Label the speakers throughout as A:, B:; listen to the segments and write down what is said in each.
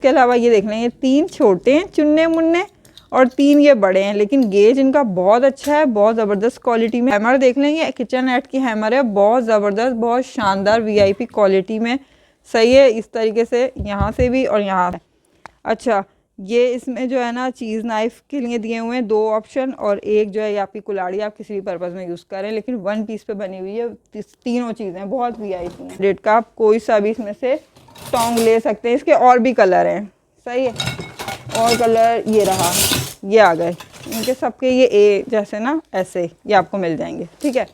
A: इसके अलावा ये देख लें, ये 3 छोटे हैं चुन्ने मुन्ने और 3 ये बड़े हैं, लेकिन गेज इनका बहुत अच्छा है, बहुत ज़बरदस्त क्वालिटी में। हैमर देख लें, ये किचन एड की हैमर है, बहुत ज़बरदस्त, बहुत शानदार वीआईपी क्वालिटी में। सही है, इस तरीके से यहाँ से भी और यहाँ से। अच्छा, ये इसमें जो है ना चीज़ नाइफ़ के लिए दिए हुए हैं 2 ऑप्शन, और एक जो है ये आपकी कुल्हाड़ी, आप किसी भी पर्पज़ में यूज़ करें, लेकिन 1 पीस पे बनी हुई है। तीनों चीज़ें बहुत वीआईपी हैं। रेट का आप कोई सा भी इसमें से टोंग ले सकते हैं। इसके और भी कलर हैं। सही है, और कलर ये रहा, ये आ गए इनके सबके, ये ए जैसे ना ऐसे ये आपको मिल जाएंगे। ठीक है।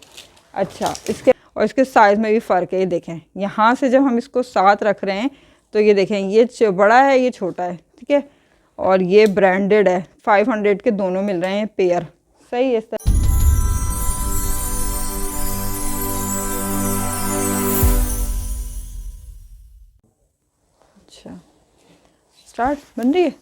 A: अच्छा, इसके और इसके साइज़ में भी फ़र्क है। ये देखें, यहाँ से जब हम इसको साथ रख रहे हैं तो ये देखें, ये बड़ा है, ये छोटा है। ठीक है, और ये ब्रांडेड है, 500 के दोनों मिल रहे हैं पेयर। सही है। इस तरह अच्छा, स्टार्ट बन रही है।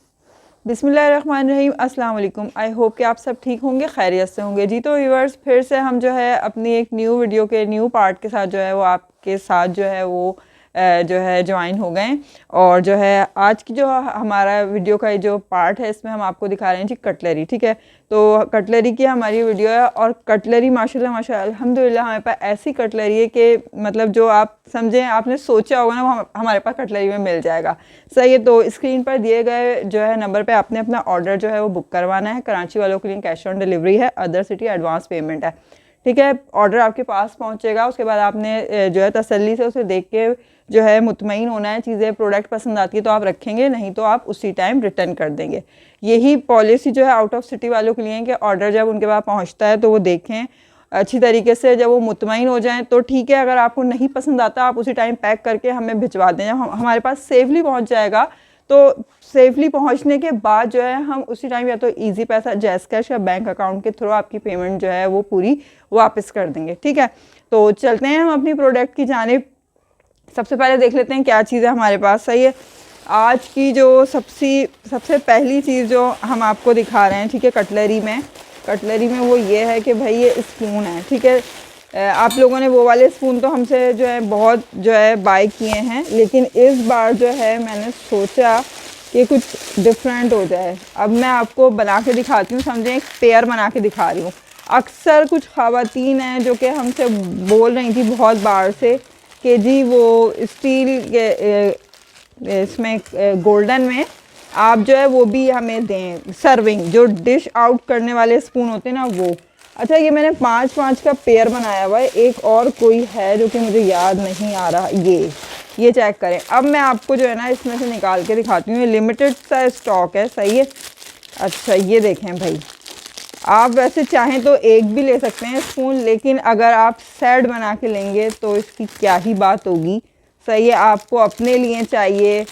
A: बिस्मिल्लाहिर्रहमानिर्रहीम, अस्सलाम वालेकुम। आई होप कि आप सब ठीक होंगे, खैरियत से होंगे। जी तो व्यूअर्स, फिर से हम जो है अपनी एक न्यू वीडियो के न्यू पार्ट के साथ जो है वो आपके साथ जो है वो जो है ज्वाइन हो गए। और जो है आज की जो हमारा वीडियो का जो पार्ट है, इसमें हम आपको दिखा रहे हैं जी कटलरी। ठीक है, तो कटलरी की हमारी वीडियो है, और कटलरी माशाल्लाह माशाल्लाह अल्हम्दुलिल्लाह हमारे पास ऐसी कटलरी है कि मतलब जो आप समझें, आपने सोचा होगा ना, वो हमारे पास कटलरी में मिल जाएगा। सही है, तो स्क्रीन पर दिए गए जो है नंबर पे आपने अपना ऑर्डर जो है वो बुक करवाना है। कराची वालों के लिए कैश ऑन डिलीवरी है, अदर सिटी एडवांस पेमेंट है। ठीक है, ऑर्डर आपके पास पहुंचेगा, उसके बाद आपने जो है तसल्ली से उसे देख के जो है मुतमईन होना है। चीज़ें प्रोडक्ट पसंद आती है तो आप रखेंगे, नहीं तो आप उसी टाइम रिटर्न कर देंगे। यही पॉलिसी जो है आउट ऑफ सिटी वालों के लिए है कि ऑर्डर जब उनके पास पहुंचता है तो वो देखें अच्छी तरीके से, जब वो मुतमईन हो जाएं तो ठीक है। अगर आपको नहीं पसंद आता, आप उसी टाइम पैक करके हमें भिजवा दें। जब हमारे पास सेफली पहुंच जाएगा, तो सेफली पहुंचने के बाद जो है हम उसी टाइम या तो इजी पैसा, जैज़ कैश या बैंक अकाउंट के थ्रू आपकी पेमेंट जो है वो पूरी वापस कर देंगे। ठीक है, तो चलते हैं हम अपनी प्रोडक्ट की जानिब। सबसे पहले देख लेते हैं क्या चीज़ है हमारे पास। सही है, आज की जो सबसे पहली चीज़ जो हम आपको दिखा रहे हैं, ठीक है, कटलरी में वो ये है कि भाई ये स्पून है। ठीक है, आप लोगों ने वो वाले स्पून तो हमसे जो है बहुत जो है बाय किए हैं, लेकिन इस बार जो है मैंने सोचा कि कुछ डिफरेंट हो जाए। अब मैं आपको बना के दिखाती हूँ, समझें एक पेयर बना के दिखा रही हूँ। अक्सर कुछ ख़वातीन हैं जो कि हमसे बोल रही थी बहुत बार से कि जी वो स्टील के इसमें गोल्डन में आप जो है वो भी हमें दें, सर्विंग जो डिश आउट करने वाले स्पून होते हैं ना वो। अच्छा, ये मैंने 5-5 का पेयर बनाया हुआ है। एक और कोई है जो कि मुझे याद नहीं आ रहा। ये चेक करें। अब मैं आपको जो है ना इसमें से निकाल के दिखाती हूँ। ये लिमिटेड सा स्टॉक है। सही है। अच्छा, ये देखें भाई, आप वैसे चाहें तो एक भी ले सकते हैं स्पून, लेकिन अगर आप सेट बना के लेंगे तो इसकी क्या ही बात होगी। सही है, आपको अपने लिए चाहिए,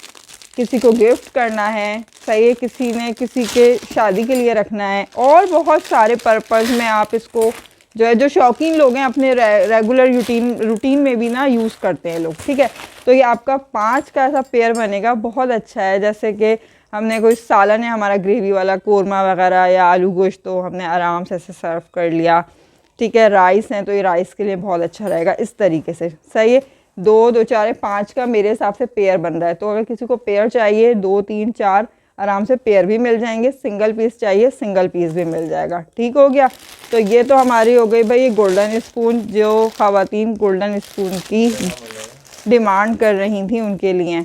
A: किसी को गिफ्ट करना है, सही है, किसी ने किसी के शादी के लिए रखना है, और बहुत सारे पर्पज़ में आप इसको जो है, जो शौकीन लोग हैं अपने रेगुलर रूटीन में भी ना यूज़ करते हैं लोग। ठीक है, तो ये आपका 5 का ऐसा पेयर बनेगा, बहुत अच्छा है। जैसे कि हमने कोई सालन है हमारा ग्रेवी वाला, कोरमा वगैरह या आलू गोश्त, तो हमने आराम से ऐसे सर्व कर लिया। ठीक है, राइस हैं तो ये राइस के लिए बहुत अच्छा रहेगा इस तरीके से। सही है, 2 4 5 का मेरे हिसाब से पेयर बन रहा है। तो अगर किसी को पेयर चाहिए 2 3 4 आराम से पेयर भी मिल जाएंगे, सिंगल पीस चाहिए सिंगल पीस भी मिल जाएगा। ठीक हो गया। तो ये तो हमारी हो गई भाई ये गोल्डन स्पून, जो ख़वातीन गोल्डन स्पून की डिमांड कर रही थी उनके लिए।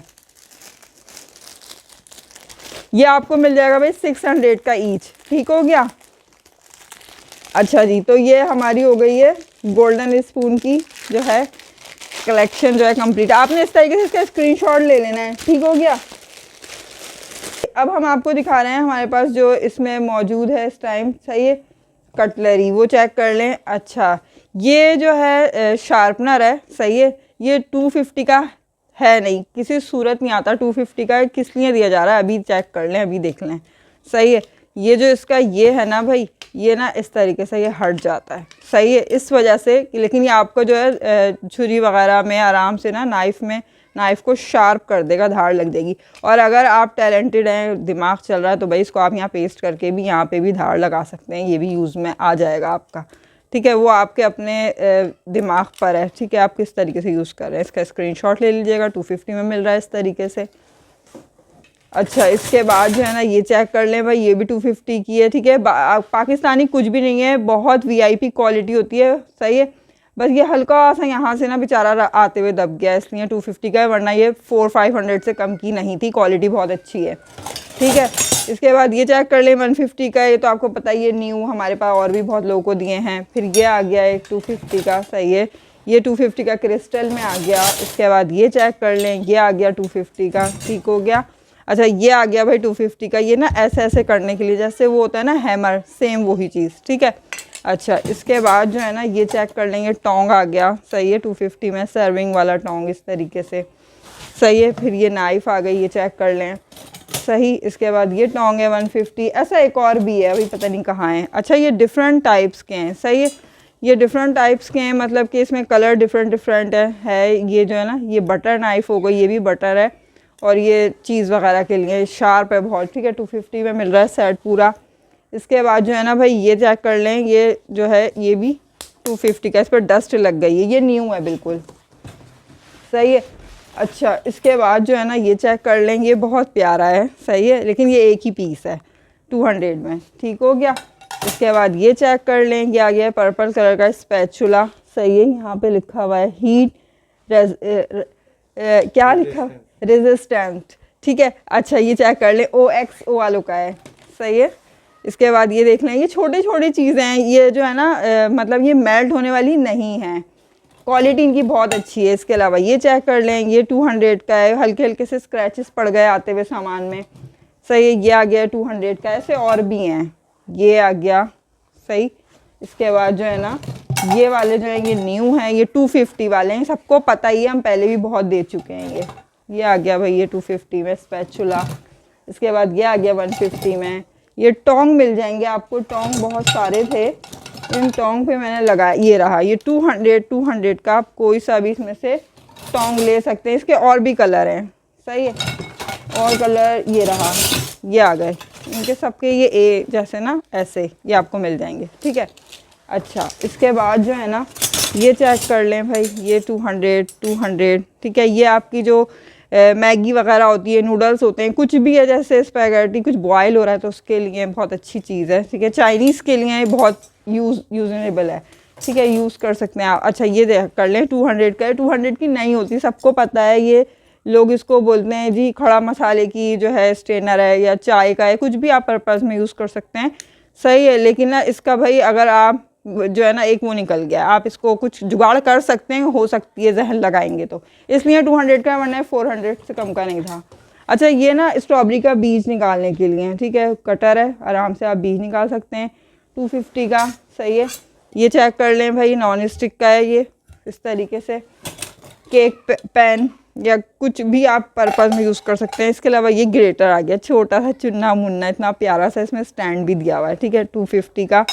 A: ये आपको मिल जाएगा भाई 600 का ईच। ठीक हो गया। अच्छा जी, तो ये हमारी हो गई है गोल्डन स्पून की जो है कलेक्शन जो है कंप्लीट। आपने इस तरीके से इसका स्क्रीनशॉट ले लेना है। ठीक हो गया। अब हम आपको दिखा रहे हैं हमारे पास जो इसमें मौजूद है इस टाइम। सही है, कटलरी वो चेक कर लें। अच्छा, ये जो है शार्पनर है। सही है, ये 250 का है नहीं, किसी सूरत नहीं आता 250 का। किस लिए दिया जा रहा है अभी चेक कर लें, अभी देख लें। सही है, ये जो इसका ये है ना भाई, ये ना इस तरीके से ये हट जाता है। सही है, इस वजह से, लेकिन ये आपको जो है छुरी वगैरह में आराम से ना नाइफ़ को शार्प कर देगा, धार लग जाएगी। और अगर आप टैलेंटेड हैं, दिमाग चल रहा है, तो भाई इसको आप यहाँ पेस्ट करके भी यहाँ पे भी धार लगा सकते हैं, ये भी यूज़ में आ जाएगा आपका। ठीक है, वो आपके अपने दिमाग पर है। ठीक है, आप किस तरीके से यूज़ कर रहे हैं। इसका स्क्रीनशॉट ले लीजिएगा, 250 में मिल रहा है इस तरीके से। अच्छा इसके बाद जो है ना ये चेक कर लें भाई, ये भी 250 की है, ठीक है। पाकिस्तानी कुछ भी नहीं है, बहुत वीआईपी क्वालिटी होती है, सही है। बस ये हल्का सा यहाँ से ना बेचारा आते हुए दब गया, इसलिए 250 का है, वरना ये 400-500 से कम की नहीं थी, क्वालिटी बहुत अच्छी है, ठीक है। इसके बाद ये चेक कर लें 150 का, ये तो आपको पता ही है न्यू, हमारे पास और भी बहुत लोगों को दिए हैं। फिर ये आ गया एक 250 का, सही है, ये 250 का क्रिस्टल में आ गया। इसके बाद ये चेक कर लें, ये आ गया 250 का, ठीक हो गया। अच्छा ये आ गया भाई 250 का, ये ना ऐसे ऐसे करने के लिए जैसे वो होता है ना हैमर, सेम वही चीज़, ठीक है। अच्छा इसके बाद जो है ना ये चेक कर लेंगे, टोंग आ गया, सही है, 250 में सर्विंग वाला टोंग इस तरीके से, सही है। फिर ये नाइफ़ आ गई, ये चेक कर लें, सही। इसके बाद ये टोंग है 150, ऐसा एक और भी है, अभी पता नहीं कहाँ है। अच्छा ये डिफरेंट टाइप्स के हैं, सही है, ये डिफरेंट टाइप्स के हैं, मतलब कि इसमें कलर डिफरेंट डिफरेंट है। ये जो है ना ये बटर नाइफ़ हो गई, ये भी बटर है, और ये चीज़ वगैरह के लिए शार्प है बहुत, ठीक है। 250 में मिल रहा है सेट पूरा। इसके बाद जो है ना भाई ये चेक कर लें, ये जो है ये भी 250 का, इस पर डस्ट लग गई है, ये न्यू है बिल्कुल, सही है। अच्छा इसके बाद जो है ना ये चेक कर लें, ये बहुत प्यारा है, सही है, लेकिन ये एक ही पीस है 200 में, ठीक हो गया। इसके बाद ये चेक कर लें, ये आ गया पर्पल कलर का स्पैचुला, सही है, यहाँ पे लिखा हुआ है हीट क्या लिखा, रेजिस्टेंट, ठीक है। अच्छा ये चेक कर लें, OXO वालों का है, सही है। इसके बाद ये देख लें, ये छोटी छोटी चीज़ें हैं, ये जो है ना मतलब ये मेल्ट होने वाली नहीं है, क्वालिटी इनकी बहुत अच्छी है। इसके अलावा ये चेक कर लें, ये 200 का है, हल्के हल्के से स्क्रैचेस पड़ गए आते हुए सामान में, सही है। ये आ गया 200 का, ऐसे और भी हैं, ये आ गया, सही। इसके बाद जो है ना ये वाले जो हैं ये न्यू हैं, ये 250 वाले हैं, सबको पता ही है, हम पहले भी बहुत दे चुके हैं। ये आ गया भाई ये 250 में स्पैचुला। इसके बाद ये आ गया 150 में। ये टोंग मिल जाएंगे आपको, टोंग बहुत सारे थे, इन टोंग पे मैंने लगाया, ये रहा, ये 200 का, आप कोई सा भी इसमें से टोंग ले सकते हैं। इसके और भी कलर हैं, सही है, और कलर ये रहा, ये आ गए, इनके सबके ये ए जैसे ना ऐसे ये आपको मिल जाएंगे, ठीक है। अच्छा इसके बाद जो है ना ये चेक कर लें भाई, ये 200, ठीक है। ये आपकी जो मैगी वगैरह होती है, नूडल्स होते हैं, कुछ भी है, जैसे स्पैगेटी कुछ बॉयल हो रहा है तो उसके लिए बहुत अच्छी चीज़ है, ठीक है। चाइनीज़ के लिए बहुत यूजनेबल है, ठीक है, यूज़ कर सकते हैं आप। अच्छा ये देख कर लें 200 का है, 200 की नहीं होती, सबको पता है, ये लोग इसको बोलते हैं जी खड़ा मसाले की जो है स्ट्रेनर है, या चाय का है, कुछ भी आप पर्पज़ में यूज़ कर सकते हैं, सही है। लेकिन ना इसका भाई अगर आप जो है ना एक वो निकल गया, आप इसको कुछ जुगाड़ कर सकते हैं, हो सकती है जहन लगाएंगे तो, इसलिए 200 का, वरना 400 से कम का नहीं था। अच्छा ये ना स्ट्रॉबेरी का बीज निकालने के लिए, ठीक है, कटर है, आराम से आप बीज निकाल सकते हैं, 250 का, सही है। ये चेक कर लें भाई, नॉन स्टिक का है ये, इस तरीके से, केक पैन या कुछ भी आप पर्पज़ में यूज़ कर सकते हैं। इसके अलावा ये ग्रेटर आ गया, छोटा सा चुन्ना मुन्ना, इतना प्यारा सा, इसमें स्टैंड भी दिया हुआ है, ठीक है, 250 का।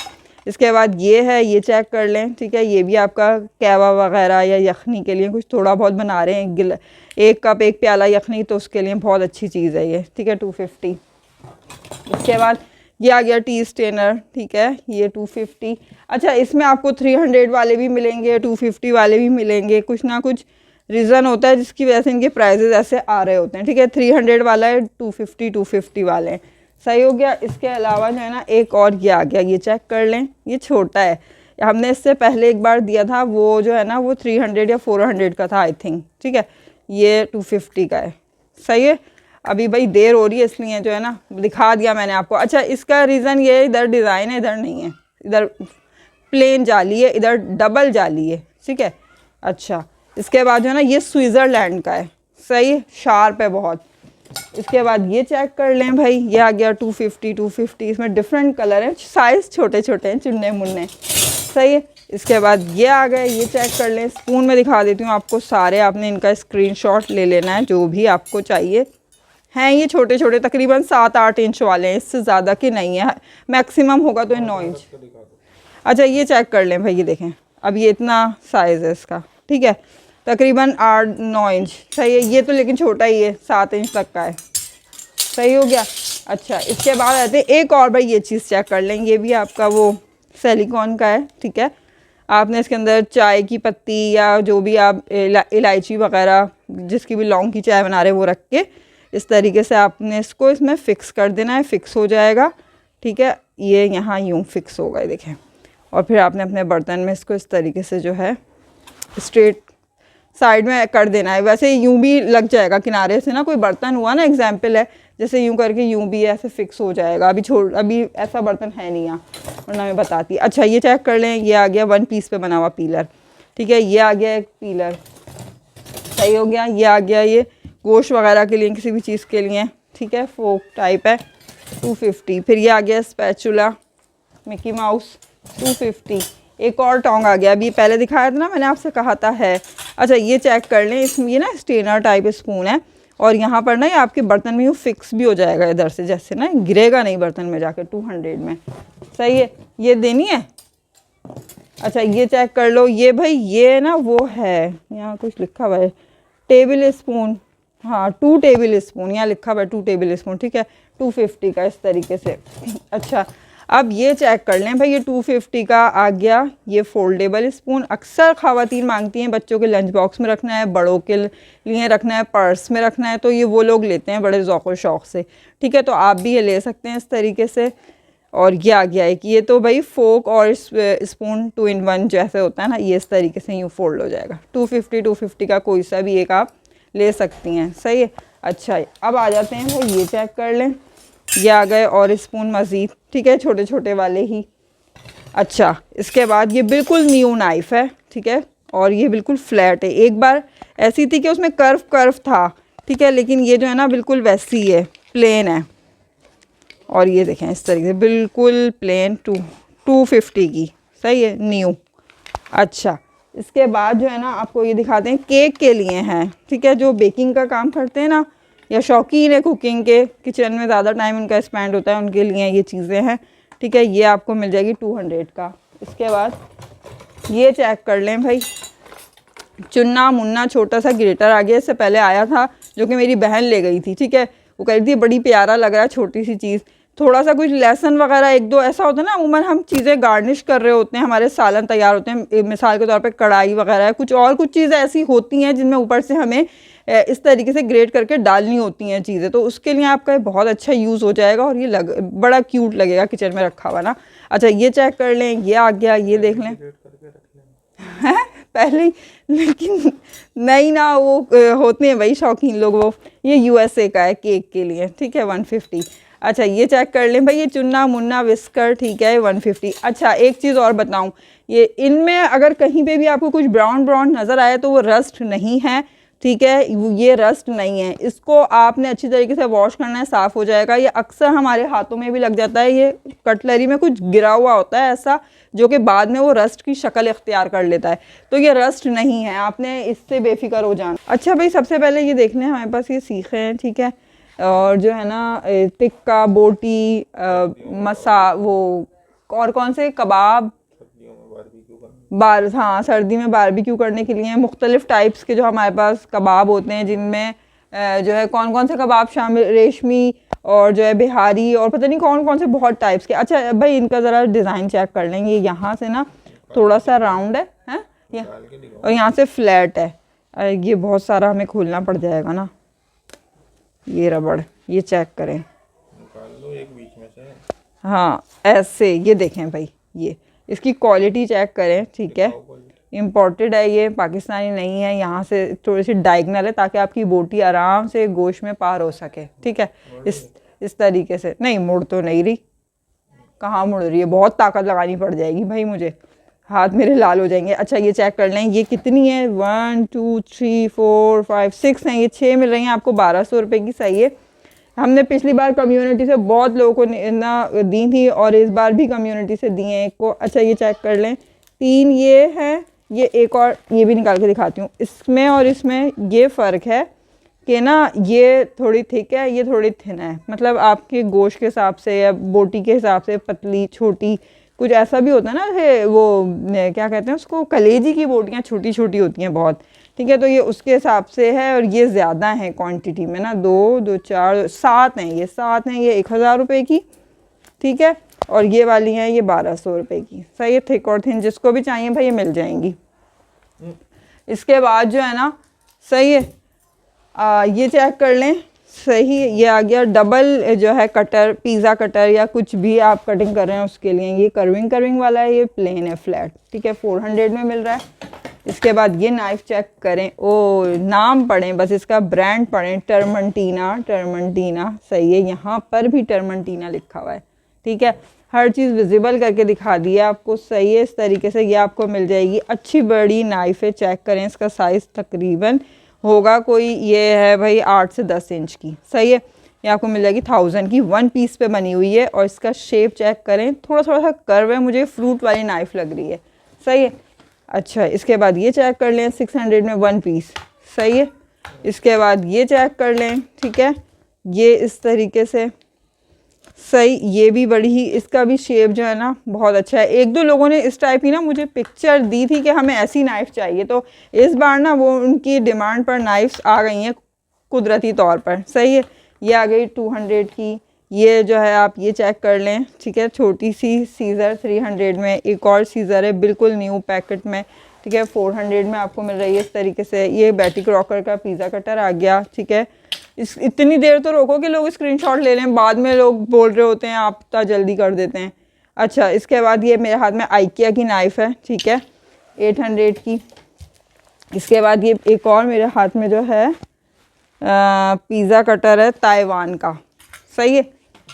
A: इसके बाद ये है, ये चेक कर लें, ठीक है, ये भी आपका कहवा वगैरह या यखनी के लिए, कुछ थोड़ा बहुत बना रहे हैं, 1 कप 1 प्याला यखनी, तो उसके लिए बहुत अच्छी चीज़ है ये, ठीक है, 250। इसके बाद ये आ गया टी स्टेनर, ठीक है, ये 250। अच्छा इसमें आपको 300 वाले भी मिलेंगे, 250 वाले भी मिलेंगे, कुछ ना कुछ रीज़न होता है जिसकी वजह से इनके प्राइजेस ऐसे आ रहे होते हैं, ठीक है। 300 वाला है, 250 वाले हैं, सही हो गया। इसके अलावा जो है ना एक और ये आ गया, ये चेक कर लें, ये छोटा है, हमने इससे पहले एक बार दिया था, वो जो है ना वो 300 या 400 का था आई थिंक, ठीक है, ये 250 का है, सही है। अभी भाई देर हो रही है इसलिए जो है ना दिखा दिया मैंने आपको। अच्छा इसका रीज़न ये है, इधर डिज़ाइन है, इधर नहीं है, इधर प्लेन जाली है, इधर डबल जाली है, ठीक है। अच्छा इसके बाद जो है ना ये स्विट्ज़रलैंड का है, सही, शार्प है बहुत। इसके बाद ये चेक कर लें भाई, ये आ गया 250, इसमें डिफरेंट कलर हैं, साइज़ छोटे छोटे हैं, चुन्ने मुन्ने, सही है। इसके बाद ये आ गए, ये चेक कर लें, स्पून में दिखा देती हूँ आपको सारे, आपने इनका स्क्रीनशॉट ले लेना है जो भी आपको चाहिए। हैं ये छोटे छोटे, तकरीबन 7-8 इंच वाले हैं, इससे ज़्यादा के नहीं है, मैक्सिमम होगा तो 9 इंच। अच्छा ये चेक कर लें भाई, ये देखें, अब ये इतना साइज़ है इसका, ठीक है, तकरीबन 8-9 इंच, सही है। ये तो लेकिन छोटा ही है, 7 इंच तक का है, सही हो गया। अच्छा इसके बाद आते हैं एक और भाई, ये चीज़ चेक कर लें, ये भी आपका वो सिलिकॉन का है, ठीक है। आपने इसके अंदर चाय की पत्ती या जो भी आप इलायची वगैरह जिसकी भी लौंग की चाय बना रहे हैं वो रख के इस तरीके से आपने इसको इसमें फ़िक्स कर देना है, फ़िक्स हो जाएगा, ठीक है। ये यहाँ यूँ फिक्स होगा, ये देखें। और फिर आपने अपने बर्तन में इसको इस तरीके से जो है स्ट्रेट साइड में कर देना है। वैसे यूँ भी लग जाएगा किनारे से ना, कोई बर्तन हुआ ना, एग्जाम्पल है, जैसे यूँ करके यूँ भी ऐसे फिक्स हो जाएगा। अभी ऐसा बर्तन है नहीं यहाँ, वरना मैं बताती। अच्छा ये चेक कर लें, ये आ गया 1 पीस पे बना हुआ पीलर, ठीक है। ये आ गया एक पीलर, सही हो गया। ये आ गया ये गोश्त वगैरह के लिए, किसी भी चीज़ के लिए, ठीक है, फोक टाइप है, 250। फिर ये आ गया स्पैचुला मिकी माउस, 250। एक और टोंग आ गया, अभी पहले दिखाया था ना मैंने आपसे, कहा था है। अच्छा ये चेक कर लें, इसमें ये ना स्टेनर टाइप स्पून है, और यहाँ पर ना ये आपके बर्तन में यूँ फिक्स भी हो जाएगा इधर से, जैसे ना गिरेगा नहीं बर्तन में जाके, 200 में, सही है। ये देनी है। अच्छा ये चेक कर लो, ये भाई ये ना वो है, यहाँ कुछ लिखा हुआ है टेबल स्पून, हाँ 2 टेबल स्पून, यहाँ लिखा हुआ है 2 टेबल स्पून, ठीक है, 250 का, इस तरीके से। अच्छा अब ये चेक कर लें भाई, ये 250 का आ गया ये फोल्डेबल स्पून। अक्सर ख़वातीन मांगती हैं बच्चों के लंच बॉक्स में रखना है, बड़ों के लिए रखना है, पर्स में रखना है, तो ये वो लोग लेते हैं बड़े ज़ौक़ व शौक़ से, ठीक है। तो आप भी ये ले सकते हैं इस तरीके से। और ये आ गया है कि ये तो भाई फोक और स्पून 2 in 1 जैसे होता है ना, ये इस तरीके से यूँ फोल्ड हो जाएगा। 250 का कोई सा भी एक आप ले सकती हैं, सही है। अच्छा अब आ जाते हैं भाई, ये चेक कर लें, ये आ गए और स्पून मज़ीद, ठीक है, छोटे छोटे वाले ही। अच्छा इसके बाद ये बिल्कुल न्यू नाइफ़ है, ठीक है, और ये बिल्कुल फ्लैट है। एक बार ऐसी थी कि उसमें कर्व था, ठीक है, लेकिन ये जो है ना बिल्कुल वैसी है, प्लेन है। और ये देखें इस तरीके से बिल्कुल प्लेन, 250 की, सही है, न्यू। अच्छा इसके बाद जो है ना आपको ये दिखाते हैं, केक के लिए हैं, ठीक है, जो बेकिंग का काम करते हैं ना, या शौकीन है कुकिंग के, किचन में ज़्यादा टाइम उनका स्पेंड होता है, उनके लिए ये चीज़ें हैं, ठीक है। ये आपको मिल जाएगी 200 का। इसके बाद ये चेक कर लें भाई, चुन्ना मुन्ना छोटा सा ग्रेटर आ गया। इससे पहले आया था जो कि मेरी बहन ले गई थी, ठीक है, वो कह रही थी बड़ी प्यारा लग रहा है, छोटी सी चीज़, थोड़ा सा कुछ लहसुन वगैरह 1-2 ऐसा होता है ना, उमर हम चीज़ें गार्निश कर रहे होते हैं, हमारे सालन तैयार होते हैं, मिसाल के तौर पे कढ़ाई वगैरह है, कुछ चीज़ें ऐसी होती हैं जिनमें ऊपर से हमें इस तरीके से ग्रेट करके डालनी होती हैं चीज़ें, तो उसके लिए आपका बहुत अच्छा यूज़ हो जाएगा, और ये बड़ा क्यूट लगेगा किचन में रखा हुआ ना। अच्छा ये चेक कर लें, ये आ गया, ये देख लें है पहले, लेकिन नहीं ना, वो होते हैं भाई शौकीन लोग, वो ये USA का है केक के लिए, ठीक है, 150। अच्छा ये चेक कर लें भाई, ये चुन्ना मुन्ना विस्कर, ठीक है, 150। अच्छा एक चीज़ और बताऊं, ये इनमें अगर कहीं पे भी आपको कुछ ब्राउन नज़र आए तो वो रस्ट नहीं है, ठीक है, ये रस्ट नहीं है। इसको आपने अच्छी तरीके से वॉश करना है, साफ़ हो जाएगा। ये अक्सर हमारे हाथों में भी लग जाता है, ये कटलरी में कुछ गिरा हुआ होता है ऐसा, जो कि बाद में वो रस्ट की शक्ल इख्तियार कर लेता है, तो ये रस्ट नहीं है, आपने इससे बेफिक्र हो जाना। अच्छा भाई सबसे पहले ये देख लें, हमारे पास ये सीखे हैं, ठीक है, और जो है ना टिक्का, बोटी, वो और कौन से कबाब, हाँ सर्दी में बारबेक्यू करने के लिए मुख्तलिफ़ टाइप्स के जो हमारे पास कबाब होते हैं, जिनमें जो है कौन से कबाब शामिल, रेशमी और जो है बिहारी और पता नहीं कौन से बहुत टाइप्स के। अच्छा भाई इनका ज़रा डिज़ाइन चेक कर लेंगे, यहाँ से ना थोड़ा सा राउंड है और यहाँ से फ्लैट है। ये बहुत सारा हमें खोलना पड़ जाएगा ना, ये रबड़, ये चेक करें,
B: निकाल लो एक बीच में से।
A: हाँ ऐसे, ये देखें भाई, ये इसकी क्वालिटी चेक करें, ठीक है, इम्पोर्टेड है, ये पाकिस्तानी नहीं है। यहाँ से थोड़ी सी डायगनल है ताकि आपकी बोटी आराम से गोश्त में पार हो सके, ठीक है, इस तरीके से। नहीं मुड़ तो नहीं रही, कहाँ मुड़ रही है, बहुत ताकत लगानी पड़ जाएगी भाई मुझे, हाथ मेरे लाल हो जाएंगे। अच्छा ये चेक कर लें, ये कितनी है, 1 2 3 4 5 6 हैं, ये 6 मिल रही हैं आपको 1200 रुपये की, सही है। हमने पिछली बार कम्युनिटी से बहुत लोगों को ना दी थी, और इस बार भी कम्युनिटी से दिए हैं एक को। अच्छा ये चेक कर लें, 3 ये हैं, ये एक और ये भी निकाल के दिखाती हूँ, इसमें और इसमें ये फ़र्क है कि ना ये थोड़ी थिक है, ये थोड़ी थिन है, मतलब आपके गोश्त के हिसाब से या बोटी के हिसाब से, पतली छोटी, कुछ ऐसा भी होता है ना, वो क्या कहते हैं उसको, कलेजी की बोटियाँ छोटी छोटी होती हैं बहुत, ठीक है, तो ये उसके हिसाब से है, और ये ज़्यादा है क्वांटिटी में ना, 2 2 4 7 हैं, ये 7 हैं, ये 1000 रुपये की, ठीक है, और ये वाली हैं ये 1200 रुपये की, सही है, थिक और थिन, जिसको भी चाहिए भाई ये मिल जाएंगी। इसके बाद जो है ना, सही है, ये चेक कर लें, सही, ये आ गया डबल जो है कटर, पिज़्ज़ा कटर या कुछ भी आप कटिंग कर रहे हैं उसके लिए। ये कर्विंग वाला है, ये प्लेन है फ्लैट, ठीक है, 400 में मिल रहा है। इसके बाद ये नाइफ़ चेक करें, ओ नाम पढ़ें बस, इसका ब्रांड पढ़ें, टर्मेंटीना, सही है, यहाँ पर भी टर्मेंटीना लिखा हुआ है, ठीक है, हर चीज़ विजिबल करके दिखा दी है आपको, सही है। इस तरीके से ये आपको मिल जाएगी, अच्छी बड़ी नाइफ़ है, चेक करें, इसका साइज़ तकरीबन होगा कोई, ये है भाई 8 से 10 इंच की, सही है। ये आपको मिल जाएगी 1000 की, 1 पीस पे बनी हुई है। और इसका शेप चेक करें, थोड़ा सा कर्व है, मुझे फ्रूट वाली नाइफ़ लग रही है, सही है। अच्छा, इसके बाद ये चेक कर लें, 600 में 1 पीस, सही है। इसके बाद ये चेक कर लें, ठीक है, ये इस तरीके से, सही, ये भी बड़ी ही, इसका भी शेप जो है ना बहुत अच्छा है। एक दो लोगों ने इस टाइप की ना मुझे पिक्चर दी थी कि हमें ऐसी नाइफ़ चाहिए, तो इस बार ना वो उनकी डिमांड पर नाइफ्स आ गई हैं कुदरती तौर पर, सही है। ये आ गई 200 की, ये जो है आप ये चेक कर लें, ठीक है, छोटी सी सीज़र 300 में, एक और सीज़र है बिल्कुल न्यू पैकेट में, ठीक है, 400 में आपको मिल रही है इस तरीके से। ये बैटी क्रॉकर का पिज़्ज़ा कटर आ गया, ठीक है। इस इतनी देर तो रोको कि लोग स्क्रीनशॉट ले लें, बाद में लोग बोल रहे होते हैं आप इतना जल्दी कर देते हैं। अच्छा, इसके बाद ये मेरे हाथ में आइकिया की नाइफ़ है, ठीक है, 800 की। इसके बाद ये एक और मेरे हाथ में जो है पिज़्ज़ा कटर है ताइवान का, सही है।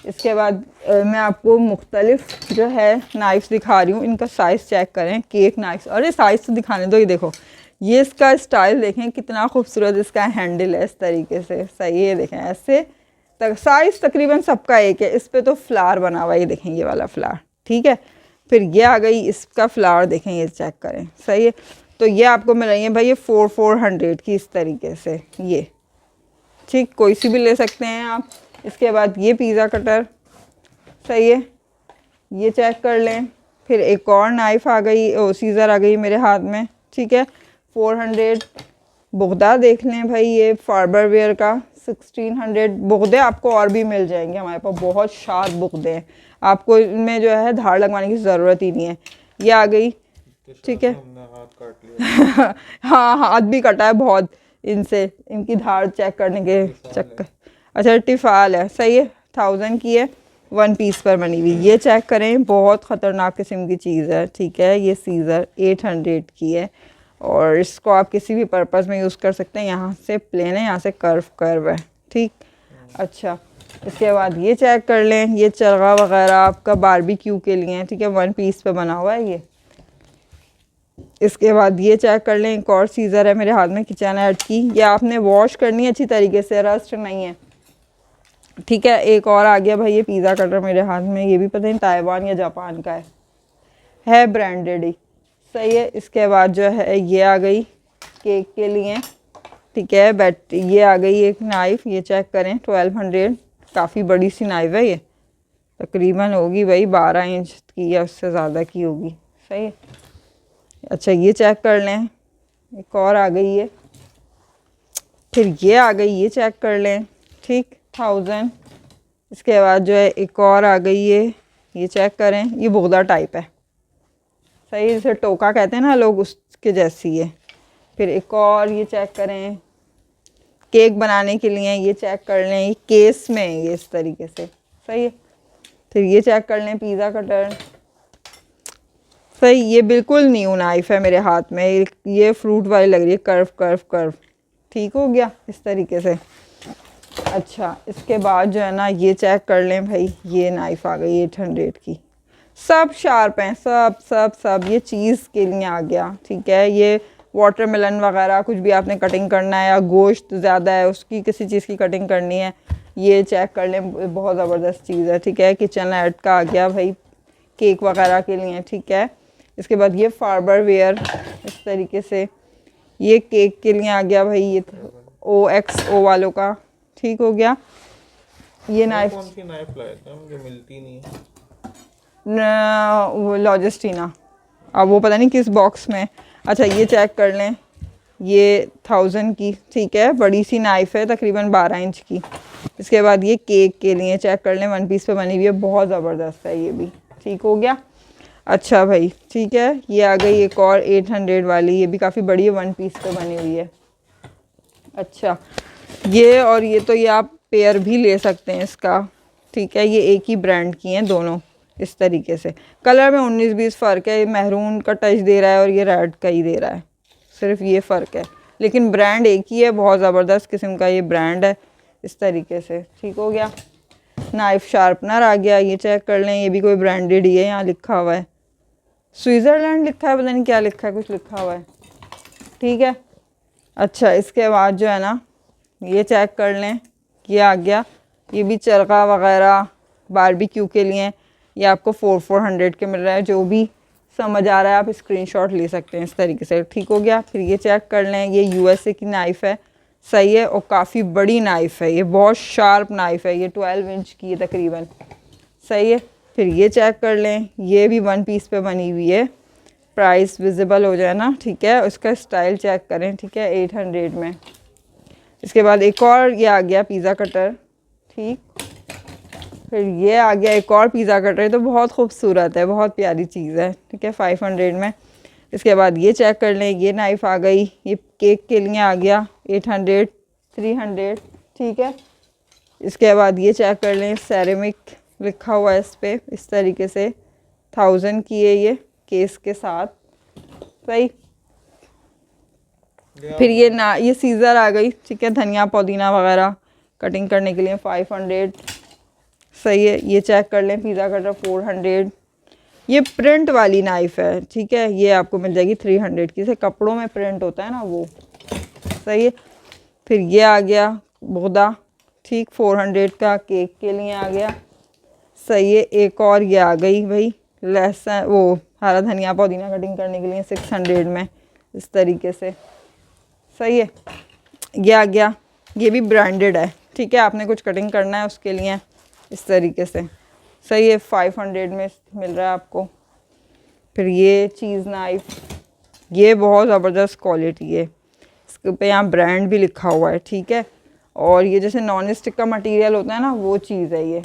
A: इसके बाद मैं आपको मुख्तलिफ जो है नाइफ्स दिखा रही हूँ, इनका साइज़ चेक करें, केक नाइफ्स, अरे साइज़ तो दिखाने दो, ये देखो, ये इसका स्टाइल देखें कितना खूबसूरत इसका हैंडल है, इस तरीके से, सही है, देखें ऐसे तक, साइज़ तकरीबन सबका एक है। इस पर तो फ्लावर बना हुआ है, ये देखें ये वाला फ्लावर, ठीक है। फिर ये आ गई, इसका फ्लावर देखें, ये चेक करें, सही है। तो ये आपको मिल रही है भाई ये 400 की, इस तरीके से, ये ठीक, कोई सी भी ले सकते हैं आप। इसके बाद ये पिज़्ज़ा कटर, सही है, ये चेक कर लें। फिर एक और नाइफ़ आ गई, ओ सीज़र आ गई मेरे हाथ में, ठीक है, 400। बुगदा देख लें भाई, ये फार्बर वेयर का 1600। बुगदे आपको और भी मिल जाएंगे, हमारे पास बहुत शार्प बुगदे हैं, आपको इनमें जो है धार लगवाने की ज़रूरत ही नहीं है। ये आ गई, ठीक है,
B: हाथ काट लिया।
A: हाँ, हाथ भी कटा है बहुत इनसे, इनकी धार चेक करने के चक्कर। अच्छा, टिफ़ाल है, सही है, 1000 की है, 1 पीस पर बनी हुई। ये चेक करें, बहुत ख़तरनाक किस्म की चीज़ है, ठीक है। ये सीज़र 800 की है, और इसको आप किसी भी पर्पज़ में यूज़ कर सकते हैं। यहाँ से प्लेन है, यहाँ से कर्व है, ठीक। अच्छा, इसके बाद ये चेक कर लें, ये चरगा वगैरह आपका बारबेक्यू के लिए है, ठीक है, 1 पीस पे बना हुआ है ये। इसके बाद ये चेक कर लें, एक और सीज़र है मेरे हाथ में किचन एड की, ये आपने वॉश करनी है अच्छी तरीके से, रस्ट नहीं है, ठीक है। एक और आ गया भाई ये पिज़्ज़ा कटर मेरे हाथ में, ये भी पता नहीं ताइवान या जापान का है ब्रांडेड ही, सही है। इसके बाद जो है ये आ गई केक के लिए, ठीक है, ये आ गई एक नाइफ़, ये चेक करें, 1200, काफ़ी बड़ी सी नाइफ़ है, ये तकरीबन होगी भाई 12 इंच की या उससे ज़्यादा की होगी, सही है। अच्छा, ये चेक कर लें, एक और आ गई है, फिर ये आ गई, ये चेक कर लें, ठीक, 1000। इसके बाद जो है एक और आ गई है, ये चेक करें, ये बुगदा टाइप है, सही, जैसे टोका कहते हैं ना लोग, उसके जैसी है। फिर एक और ये चेक करें, केक बनाने के लिए, ये चेक कर लें, ये केस में है ये इस तरीके से, सही है। फिर ये चेक कर लें, पिज़्ज़ा कटर, सही, ये बिल्कुल न्यू नाइफ़ है मेरे हाथ में, ये फ्रूट वाली लग रही है, कर्व, ठीक हो गया इस तरीके से। अच्छा, इसके बाद जो है ना ये चेक कर लें भाई, ये नाइफ़ आ गई 800 की, सब शार्प हैं, सब ये चीज़ के लिए आ गया, ठीक है। ये वाटरमेलन वगैरह कुछ भी आपने कटिंग करना है, या गोश्त ज़्यादा है उसकी किसी चीज़ की कटिंग करनी है, ये चेक कर लें, बहुत ज़बरदस्त चीज़ है, ठीक है। किचन एड का आ गया भाई, केक वगैरह के लिए, ठीक है। इसके बाद ये फार्बर वेयर इस तरीके से, ये केक के लिए आ गया भाई, ये OXO वालों का, ठीक हो गया। ये नाइफ
B: कौन सी नाइफ लाए थे, मुझे मिलती नहीं है,
A: वो लॉजिस्टीना, अब वो पता नहीं किस बॉक्स में। अच्छा, ये चेक कर लें, ये 1000 की, ठीक है, बड़ी सी नाइफ़ है तकरीबन 12 इंच की। इसके बाद ये केक के लिए चेक कर लें, 1 पीस पे बनी हुई है, बहुत ज़बरदस्त है ये भी, ठीक हो गया। अच्छा भाई, ठीक है, ये आ गई एक और 800 वाली, ये भी काफ़ी बड़ी है, 1 पीस पे बनी हुई है। अच्छा, ये और ये तो ये आप पेयर भी ले सकते हैं इसका, ठीक है। ये एक ही ब्रांड की हैं दोनों इस तरीके से। कलर में 19-20 फ़र्क है, ये मैरून का टच दे रहा है और ये रेड का ही दे रहा है, सिर्फ ये फ़र्क है, लेकिन ब्रांड एक ही है। बहुत ज़बरदस्त किस्म का ये ब्रांड है इस तरीके से, ठीक हो गया। नाइफ शार्पनर आ गया, ये चेक कर लें, ये भी कोई ब्रांडेड ही है, यहाँ लिखा हुआ है स्विट्ज़रलैंड लिखा है, पता नहीं क्या लिखा है, कुछ लिखा हुआ है, ठीक है। अच्छा, इसके बाद जो है ना ये चेक कर लें, ये आ गया, ये भी चरखा वगैरह बारबेक्यू के लिए, ये आपको 400 के मिल रहा है। जो भी समझ आ रहा है आप स्क्रीनशॉट ले सकते हैं इस तरीके से, ठीक हो गया। फिर ये चेक कर लें, ये यूएसए की नाइफ़ है, सही है, और काफ़ी बड़ी नाइफ़ है, ये बहुत शार्प नाइफ़ है, ये 12 इंच की है तकरीबन, सही है। फिर ये चेक कर लें, ये भी 1 पीस पे बनी हुई है, प्राइस विजिबल हो जाए ना, ठीक है। उसका स्टाइल चेक करें, ठीक है, 800 में। इसके बाद एक और ये आ गया पिज़्ज़ा कटर, ठीक। फिर ये आ गया एक और पिज़्ज़ा कटर, तो बहुत खूबसूरत है, बहुत प्यारी चीज़ है, ठीक है, 500 में। इसके बाद ये चेक कर लें, ये नाइफ़ आ गई, ये केक के लिए आ गया 800, 300, ठीक है। इसके बाद ये चेक कर लें, सेरेमिक लिखा हुआ है इस पर इस तरीके से, 1000 की है ये केस के साथ, सही। फिर ये सीज़र आ गई, ठीक है, धनिया पुदीना वगैरह कटिंग करने के लिए 500, सही है। ये चेक कर लें, पिज़्ज़ा कटर 400, ये प्रिंट वाली नाइफ़ है, ठीक है, ये आपको मिल जाएगी 300 की, जैसे कपड़ों में प्रिंट होता है ना वो, सही है। फिर ये आ गया बोदा, ठीक, 400 का केक के लिए आ गया, सही है। एक और ये आ गई भाई लहसुन, वो हरा धनिया पुदीना कटिंग करने के लिए 600 में इस तरीके से, सही है। ये आ गया, ये भी ब्रांडेड है, ठीक है, आपने कुछ कटिंग करना है उसके लिए इस तरीके से, सही है, 500 में मिल रहा है आपको। फिर ये चीज़ नाइफ, ये बहुत ज़बरदस्त क्वालिटी है, इसके पे यहाँ ब्रांड भी लिखा हुआ है, ठीक है। और ये जैसे नॉन स्टिक का मटेरियल होता है ना, वो चीज़ है ये।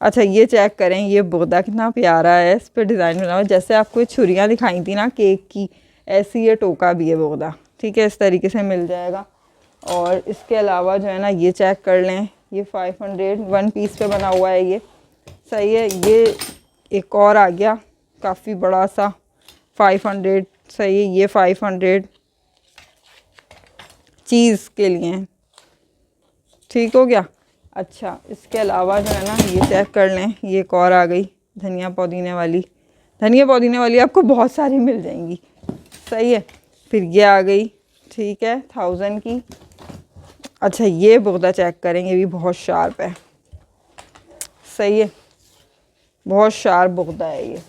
A: अच्छा, ये चेक करें, ये बोदा कितना प्यारा है, इस पर डिज़ाइन बना हुआ, जैसे आपको छुरियाँ दिखाई थी ना केक की, ऐसी ये टोका भी है बोदा, ठीक है, इस तरीके से मिल जाएगा। और इसके अलावा जो है ना ये चेक कर लें, ये 500 1 पीस पे बना हुआ है ये, सही है। ये एक और आ गया काफ़ी बड़ा सा 500, सही है, ये 500 चीज़ के लिए, ठीक हो गया। अच्छा, इसके अलावा जो है ना ये चेक कर लें, ये एक और आ गई धनिया पुदीने वाली, धनिया पुदीने वाली आपको बहुत सारी मिल जाएंगी, सही है। फिर ये आ गई, ठीक है, 1000 की। अच्छा, ये बोदा चेक करेंगे, ये भी बहुत शार्प है, सही है, बहुत शार्प बोदा है ये।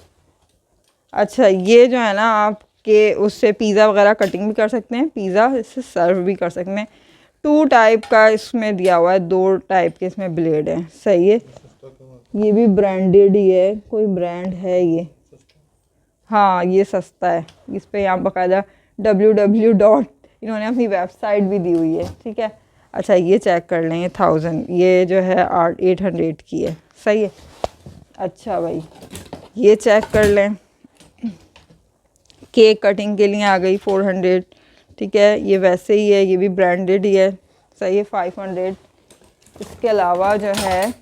A: अच्छा, ये जो है ना आपके उससे पिज़्ज़ा वगैरह कटिंग भी कर सकते हैं, पिज़्ज़ा इससे सर्व भी कर सकते हैं। 2 टाइप का इसमें दिया हुआ है, 2 टाइप के इसमें ब्लेड हैं, सही है। ये भी ब्रांडेड ही है, कोई ब्रांड है ये, हाँ ये सस्ता है, इस पर यहाँ बाकायदा www. इन्होंने अपनी वेबसाइट भी दी हुई है, ठीक है। अच्छा, ये चेक कर लें, 1000, ये जो है 800 की है, सही है। अच्छा भाई, ये चेक कर लें, केक कटिंग के लिए आ गई 400, ठीक है, ये वैसे ही है, ये भी ब्रांडेड ही है, सही है, 500। इसके अलावा जो है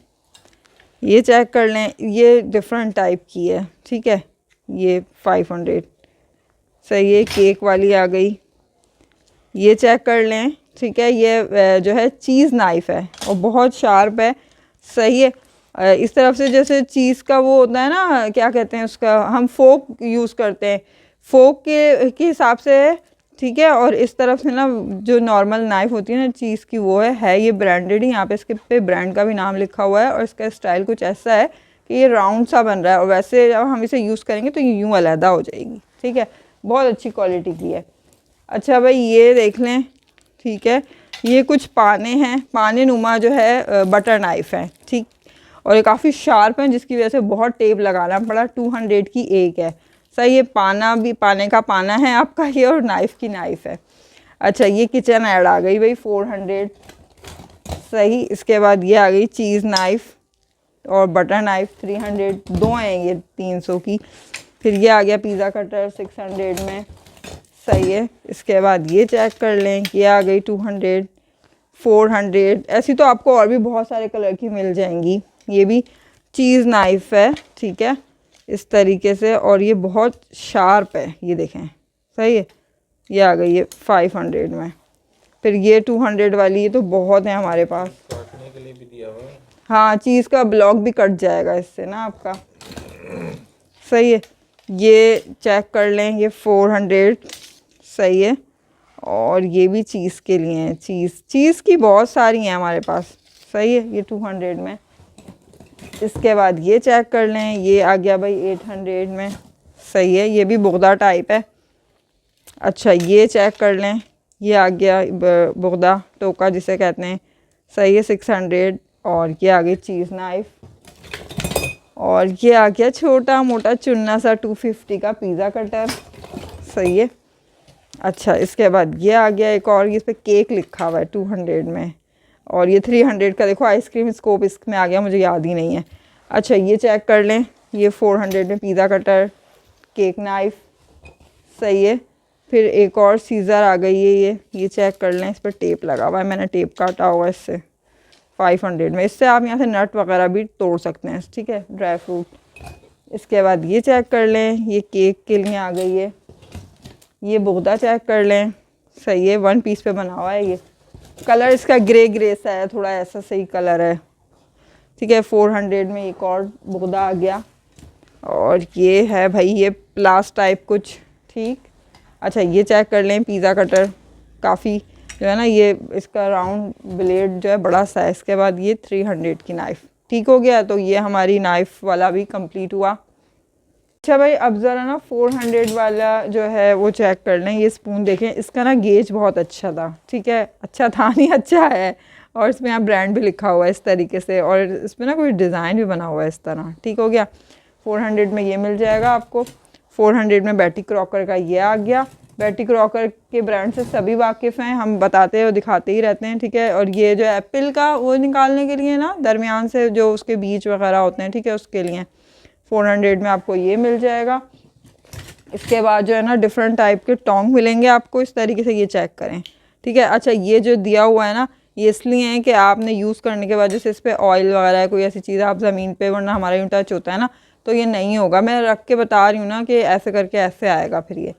A: ये चेक कर लें, ये डिफरेंट टाइप की है, ठीक है, ये 500, सही है, केक वाली आ गई। ये चेक कर लें, ठीक है, ये जो है चीज़ नाइफ़ है और बहुत शार्प है, सही है। इस तरफ से जैसे चीज़ का वो होता है ना, क्या कहते हैं उसका, हम फोक यूज़ करते हैं, फोक के हिसाब से है, ठीक है। और इस तरफ से ना जो नॉर्मल नाइफ़ होती है ना चीज़ की, वो है ये ब्रांडेड ही, यहाँ पे इसके पे ब्रांड का भी नाम लिखा हुआ है। और इसका स्टाइल कुछ ऐसा है कि ये राउंड सा बन रहा है, और वैसे जब हम इसे यूज़ करेंगे तो ये यूँ अलहदा हो जाएगी, ठीक है, बहुत अच्छी क्वालिटी की है। अच्छा भाई, ये देख लें, ठीक है, ये कुछ पाने हैं, पाने नुमा जो है बटर नाइफ़ है, ठीक, और ये काफ़ी शार्प है, जिसकी वजह से बहुत टेप लगाना पड़ा, 200 की एक है, सही है। पाना भी, पाने का पाना है आपका ये, और नाइफ़ की नाइफ़ है। अच्छा, ये किचन ऐड आ गई भाई 400, सही। इसके बाद ये आ गई चीज़ नाइफ़ और बटर नाइफ़ 300, दो हैं ये 300 की। फिर ये आ गया पिज़्ज़ा कटर 600 में, सही है। इसके बाद ये चेक कर लें, ये आ गई 200, 400। ऐसी तो आपको और भी बहुत सारे कलर की मिल जाएंगी। ये भी चीज़ नाइफ़ है, ठीक है, इस तरीके से, और ये बहुत शार्प है, ये देखें, सही है। ये आ गई है 500 में। फिर ये 200 वाली, ये तो बहुत है हमारे पास।
B: काटने के लिए भी दिया हुआ है।
A: हाँ, चीज़ का ब्लॉक भी कट जाएगा इससे ना आपका, सही है। ये चेक कर लें, ये 400, सही है। और ये भी चीज़ के लिए है, चीज़ की बहुत सारी हैं हमारे पास, सही है। ये 200 में। इसके बाद ये चेक कर लें, ये आ गया भाई 800 में, सही है। ये भी बुगदा टाइप है। अच्छा, ये चेक कर लें, ये आ गया बुगदा टोका जिसे कहते हैं, सही है, 600। और ये आ गई चीज़ नाइफ। और ये आ गया छोटा मोटा चुन्ना सा 250 का पिज़्ज़ा कटर, सही है। अच्छा, इसके बाद ये आ गया एक और, इस पर केक लिखा हुआ है 200 में। और ये 300 का देखो आइसक्रीम स्कोप इसमें आ गया, मुझे याद ही नहीं है। अच्छा, ये चेक कर लें, ये 400 में पिज़्ज़ा कटर, केक नाइफ, सही है। फिर एक और सीज़र आ गई है, ये चेक कर लें, इस पर टेप लगा हुआ है, मैंने टेप काटा हुआ है इससे, 500 में। इससे आप यहाँ से नट वगैरह भी तोड़ सकते हैं, ठीक है, ड्राई फ्रूट। इसके बाद ये चेक कर लें, ये केक के लिए आ गई है। ये बुगदा चेक कर लें, सही है, 1 पीस पे बना हुआ है। ये कलर इसका ग्रे सा है, थोड़ा ऐसा सही कलर है, ठीक है। 400 में एक और बुगदा आ गया। और ये है भाई, ये प्लास टाइप कुछ, ठीक। अच्छा, ये चेक कर लें, पिज़्ज़ा कटर, काफ़ी जो है ना, ये इसका राउंड ब्लेड जो है बड़ा सा है। इसके बाद ये 300 की नाइफ़, ठीक हो गया। तो ये हमारी नाइफ़ वाला भी कंप्लीट हुआ। अच्छा भाई, अब ज़रा ना 400 वाला जो है वो चेक कर लें। ये स्पून देखें, इसका ना गेज बहुत अच्छा था, ठीक है, अच्छा था नहीं, अच्छा है। और इसमें यहाँ ब्रांड भी लिखा हुआ है इस तरीके से, और इसमें ना कोई डिज़ाइन भी बना हुआ है इस तरह, ठीक हो गया। 400 में ये मिल जाएगा आपको। 400 में बैटी क्रॉकर का ये आ गया। बैटी क्रॉकर के ब्रांड से सभी वाकिफ़ हैं, हम बताते और दिखाते ही रहते हैं, ठीक है। और ये जो एप्पल का वो निकालने के लिए ना, दरमियान से जो उसके बीज वगैरह होते हैं, ठीक है, उसके लिए 400 में आपको ये मिल जाएगा। इसके बाद जो है ना डिफरेंट टाइप के टोंग मिलेंगे आपको इस तरीके से, ये चेक करें, ठीक है। अच्छा, ये जो दिया हुआ है ना, ये इसलिए है कि आपने यूज़ करने के बाद जैसे इस पर ऑयल वगैरह है, कोई ऐसी चीज़ आप ज़मीन पे, वरना हमारा यूँ टच होता है ना, तो ये नहीं होगा। मैं रख के बता रही हूँ ना कि ऐसे करके ऐसे आएगा, फिर ये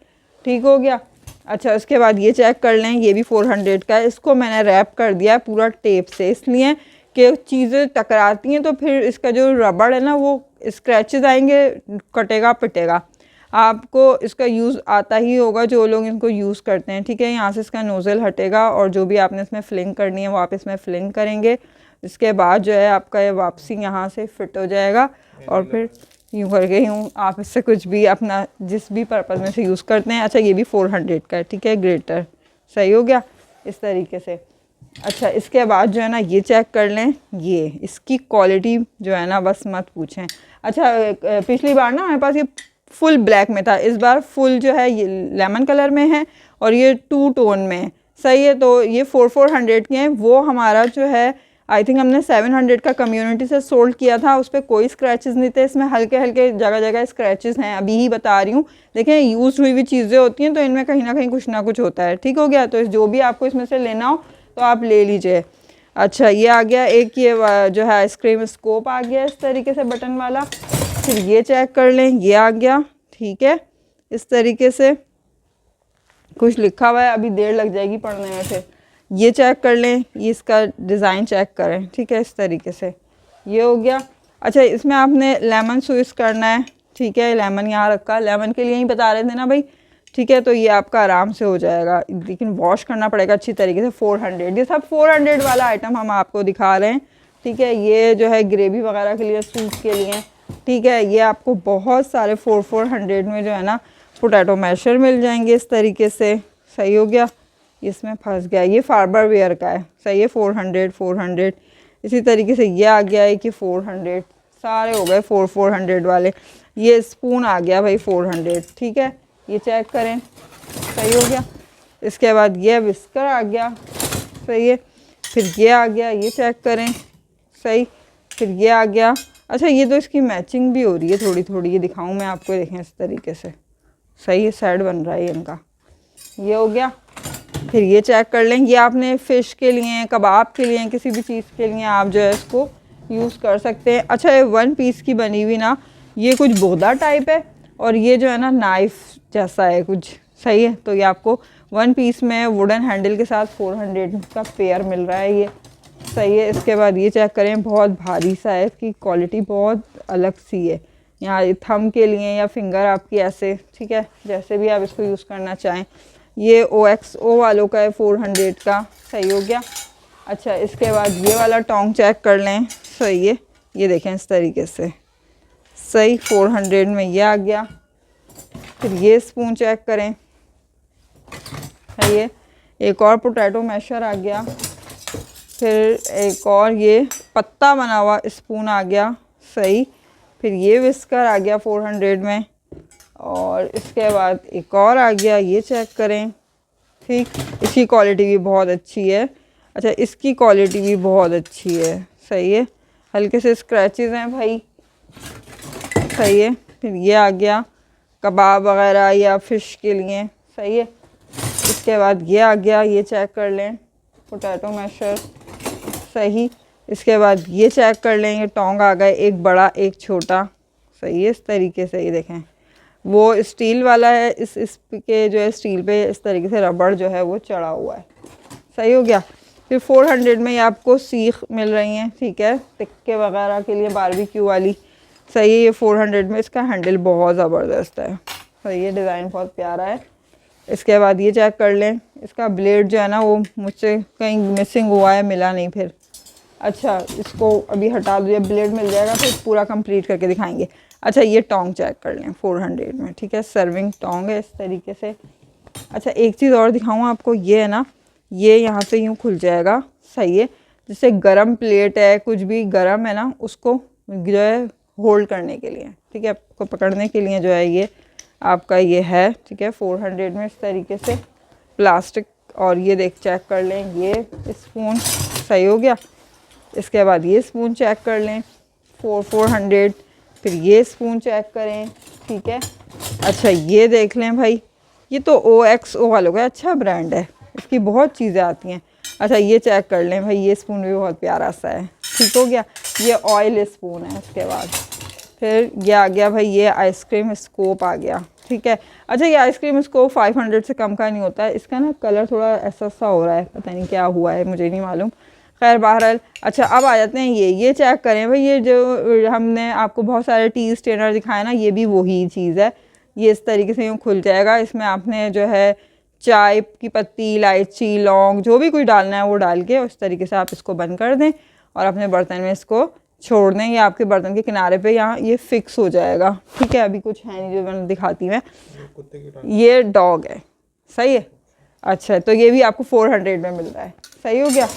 A: ठीक हो गया। अच्छा, उसके बाद ये चेक कर लें, ये भी 400 का है। इसको मैंने रैप कर दिया है पूरा टेप से, इसलिए कि चीज़ें टकराती हैं तो फिर इसका जो रबड़ है ना वो स्क्रैचेस आएंगे, कटेगा पिटेगा। आपको इसका यूज़ आता ही होगा जो लोग इनको यूज़ करते हैं, ठीक है। यहाँ से इसका नोज़ल हटेगा और जो भी आपने इसमें फिलिंग करनी है वो आप इसमें फिलिंग करेंगे। इसके बाद जो है आपका ये वापसी यहाँ से फिट हो जाएगा, और फिर यूँ करके यूँ आप इससे कुछ भी अपना जिस भी पर्पज़ में से यूज़ करते हैं। अच्छा, ये भी 400 का है, ठीक है, ग्रेटर, सही हो गया इस तरीके से। अच्छा, इसके बाद जो है ना ये चेक कर लें, ये इसकी क्वालिटी जो है ना बस मत पूछें। अच्छा, पिछली बार ना हमारे पास ये फुल ब्लैक में था, इस बार फुल जो है ये लेमन कलर में है और ये 2 टोन में है, सही है। तो ये 400 के हैं। वो हमारा जो है आई थिंक हमने 700 का कम्युनिटी से सोल्ड किया था, उस पर कोई स्क्रैचेस नहीं थे। इसमें हल्के हल्के जगह जगह स्क्रैचेस हैं, अभी ही बता रही हूँ। देखें, यूज़ हुई हुई चीज़ें होती हैं तो इनमें कहीं ना कुछ होता है, ठीक हो गया। तो जो भी आपको इसमें से लेना हो तो आप ले लीजिए। अच्छा, ये आ गया एक, ये जो है आइसक्रीम स्कोप आ गया इस तरीके से बटन वाला। फिर ये चेक कर लें, ये आ गया, ठीक है, इस तरीके से कुछ लिखा हुआ है, अभी देर लग जाएगी पढ़ने में। फिर ये चेक कर लें, ये इसका डिज़ाइन चेक करें, ठीक है, इस तरीके से ये हो गया। अच्छा, इसमें आपने लेमन स्विस करना है, ठीक है, लेमन यहाँ रखा, लेमन के लिए ही बता रहे थे ना भाई, ठीक है। तो ये आपका आराम से हो जाएगा, लेकिन वॉश करना पड़ेगा अच्छी तरीके से। 400, ये सब 400 वाला आइटम हम आपको दिखा रहे हैं, ठीक है। ये जो है ग्रेवी वगैरह के लिए, सूप के लिए, ठीक है। ये आपको बहुत सारे 400 में जो है ना पोटैटो मैशर मिल जाएंगे इस तरीके से, सही हो गया। इसमें फंस गया, ये फार्बर वेयर का है, सही है, 400। इसी तरीके से ये आ गया है कि 400, सारे हो गए 400 वाले। ये स्पून आ गया भाई 400, ठीक है, ये चेक करें, सही हो गया। इसके बाद ये विस्कर आ गया, सही है। फिर ये आ गया, ये चेक करें, सही। फिर ये आ गया। अच्छा, ये तो इसकी मैचिंग भी हो रही है थोड़ी थोड़ी, ये दिखाऊं मैं आपको, देखें इस तरीके से, सही है, सेट बन रहा है इनका, ये हो गया। फिर ये चेक कर लें, ये आपने फ़िश के लिए, कबाब के लिए, किसी भी चीज़ के लिए आप जो है इसको यूज़ कर सकते हैं। अच्छा, ये 1 पीस की बनी हुई ना, ये कुछ बोदा टाइप है और ये जो है ना नाइफ़ जैसा है कुछ, सही है। तो ये आपको 1 पीस में वुडन हैंडल के साथ 400 का पेयर मिल रहा है, ये सही है। इसके बाद ये चेक करें, बहुत भारी सा है, इसकी क्वालिटी बहुत अलग सी है। यहाँ थंब के लिए या फिंगर आपकी ऐसे, ठीक है, जैसे भी आप इसको यूज़ करना चाहें। ये OXO वालों का है 400 का, सही हो गया। अच्छा, इसके बाद ये वाला टोंग चेक कर लें, सही है, ये देखें इस तरीके से, सही 400 में ये आ गया। फिर ये स्पून चेक करें, सही है। एक और पोटैटो मैशर आ गया। फिर एक और ये पत्ता बना हुआ स्पून आ गया, सही। फिर ये विस्कर आ गया 400 में। और इसके बाद एक और आ गया, ये चेक करें, ठीक। इसकी क्वालिटी भी बहुत अच्छी है। अच्छा, इसकी क्वालिटी भी बहुत अच्छी है, सही है। हल्के से स्क्रैचेस हैं भाई, सही है। फिर ये आ गया कबाब वगैरह या फ़िश के लिए, सही है। इसके बाद ये आ गया, ये चेक कर लें, पोटैटो मैशर, सही। इसके बाद ये चेक कर लें, ये टोंग आ गए, एक बड़ा एक छोटा, सही है। इस तरीके से ये देखें, वो स्टील वाला है, इस के जो है स्टील पे इस तरीके से रबड़ जो है वो चढ़ा हुआ है, सही हो गया। फिर 400 में ये आपको सीख मिल रही हैं, ठीक है, टिक्के वगैरह के लिए, बारबेक्यू वाली, सही है। ये 400 में, इसका हैंडल बहुत ज़बरदस्त है, सही है, डिज़ाइन बहुत प्यारा है। इसके बाद ये चेक कर लें, इसका ब्लेड जो है ना वो मुझसे कहीं मिसिंग हुआ है, मिला नहीं फिर। अच्छा, इसको अभी हटा दो, ब्लेड मिल जाएगा फिर पूरा कंप्लीट करके दिखाएंगे। अच्छा, ये टोंग चेक कर लें 400 में, ठीक है, सर्विंग टोंग है इस तरीके से। अच्छा, एक चीज़ और दिखाऊँ आपको, ये है ना, ये यहाँ से यूँ खुल जाएगा, सही है। जैसे गरम प्लेट है, कुछ भी गरम है ना, उसको जो है होल्ड करने के लिए, ठीक है, आपको पकड़ने के लिए जो है ये आपका ये है, ठीक है, 400 में इस तरीके से प्लास्टिक। और ये देख चेक कर लें, ये स्पून, सही हो गया। इसके बाद ये स्पून चेक कर लें 400। फिर ये स्पून चेक करें, ठीक है। अच्छा, ये देख लें भाई, ये तो OXO वालों का अच्छा ब्रांड है, इसकी बहुत चीज़ें आती हैं। अच्छा, ये चेक कर लें भाई, ये स्पून भी बहुत प्यारा सा है, ठीक हो गया। ये ऑयल स्पून है। इसके बाद फिर ये आ गया भाई, ये आइसक्रीम स्कोप आ गया, ठीक है। अच्छा, ये आइसक्रीम स्कोप 500 से कम का नहीं होता है, इसका ना कलर थोड़ा ऐसा सा हो रहा है, पता नहीं क्या हुआ है, मुझे नहीं मालूम, खैर बहरहाल। अच्छा, अब आ जाते हैं, ये चेक करें भाई, ये जो हमने आपको बहुत सारे टी स्टेनर दिखाए ना, ये भी वही चीज़ है। ये इस तरीके से यूँ खुल जाएगा, इसमें आपने जो है चाय की पत्ती, इलायची, लौंग, जो भी कुछ डालना है वो डाल के उस तरीके से आप इसको बंद कर दें और अपने बर्तन में इसको छोड़ दें। ये आपके बर्तन के किनारे पे यहाँ ये फिक्स हो जाएगा, ठीक है। अभी कुछ है नहीं जो मैंने दिखाती मैं, ये डॉग है, सही है। अच्छा, तो ये भी आपको 400 में मिल रहा है, सही हो गया।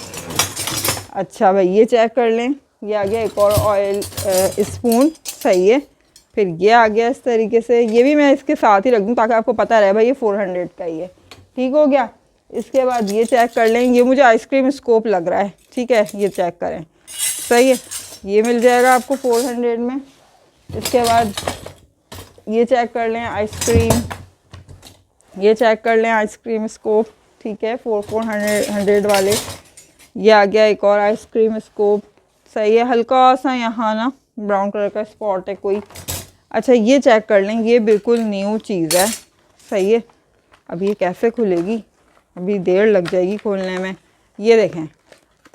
A: अच्छा भाई, ये चेक कर लें, ये आ गया एक और ऑयल स्पून, सही है। फिर ये आ गया इस तरीके से, ये भी मैं इसके साथ ही रख दूँ ताकि आपको पता रहे भाई ये 400 का ही है, ठीक हो गया। इसके बाद ये चेक कर लें, ये मुझे आइसक्रीम स्कोप लग रहा है, ठीक है, ये चेक करें, सही है, ये मिल जाएगा आपको 400 में। इसके बाद ये चेक कर लें आइसक्रीम, ये चेक कर लें आइसक्रीम स्कोप, ठीक है, 400 वाले। ये आ गया एक और आइसक्रीम स्कोप, सही है। हल्का सा यहाँ ना ब्राउन कलर का स्पॉट है कोई। अच्छा, ये चेक कर लें, ये बिल्कुल न्यू चीज़ है, सही है। अब ये कैसे खुलेगी, अभी देर लग जाएगी खोलने में। ये देखें,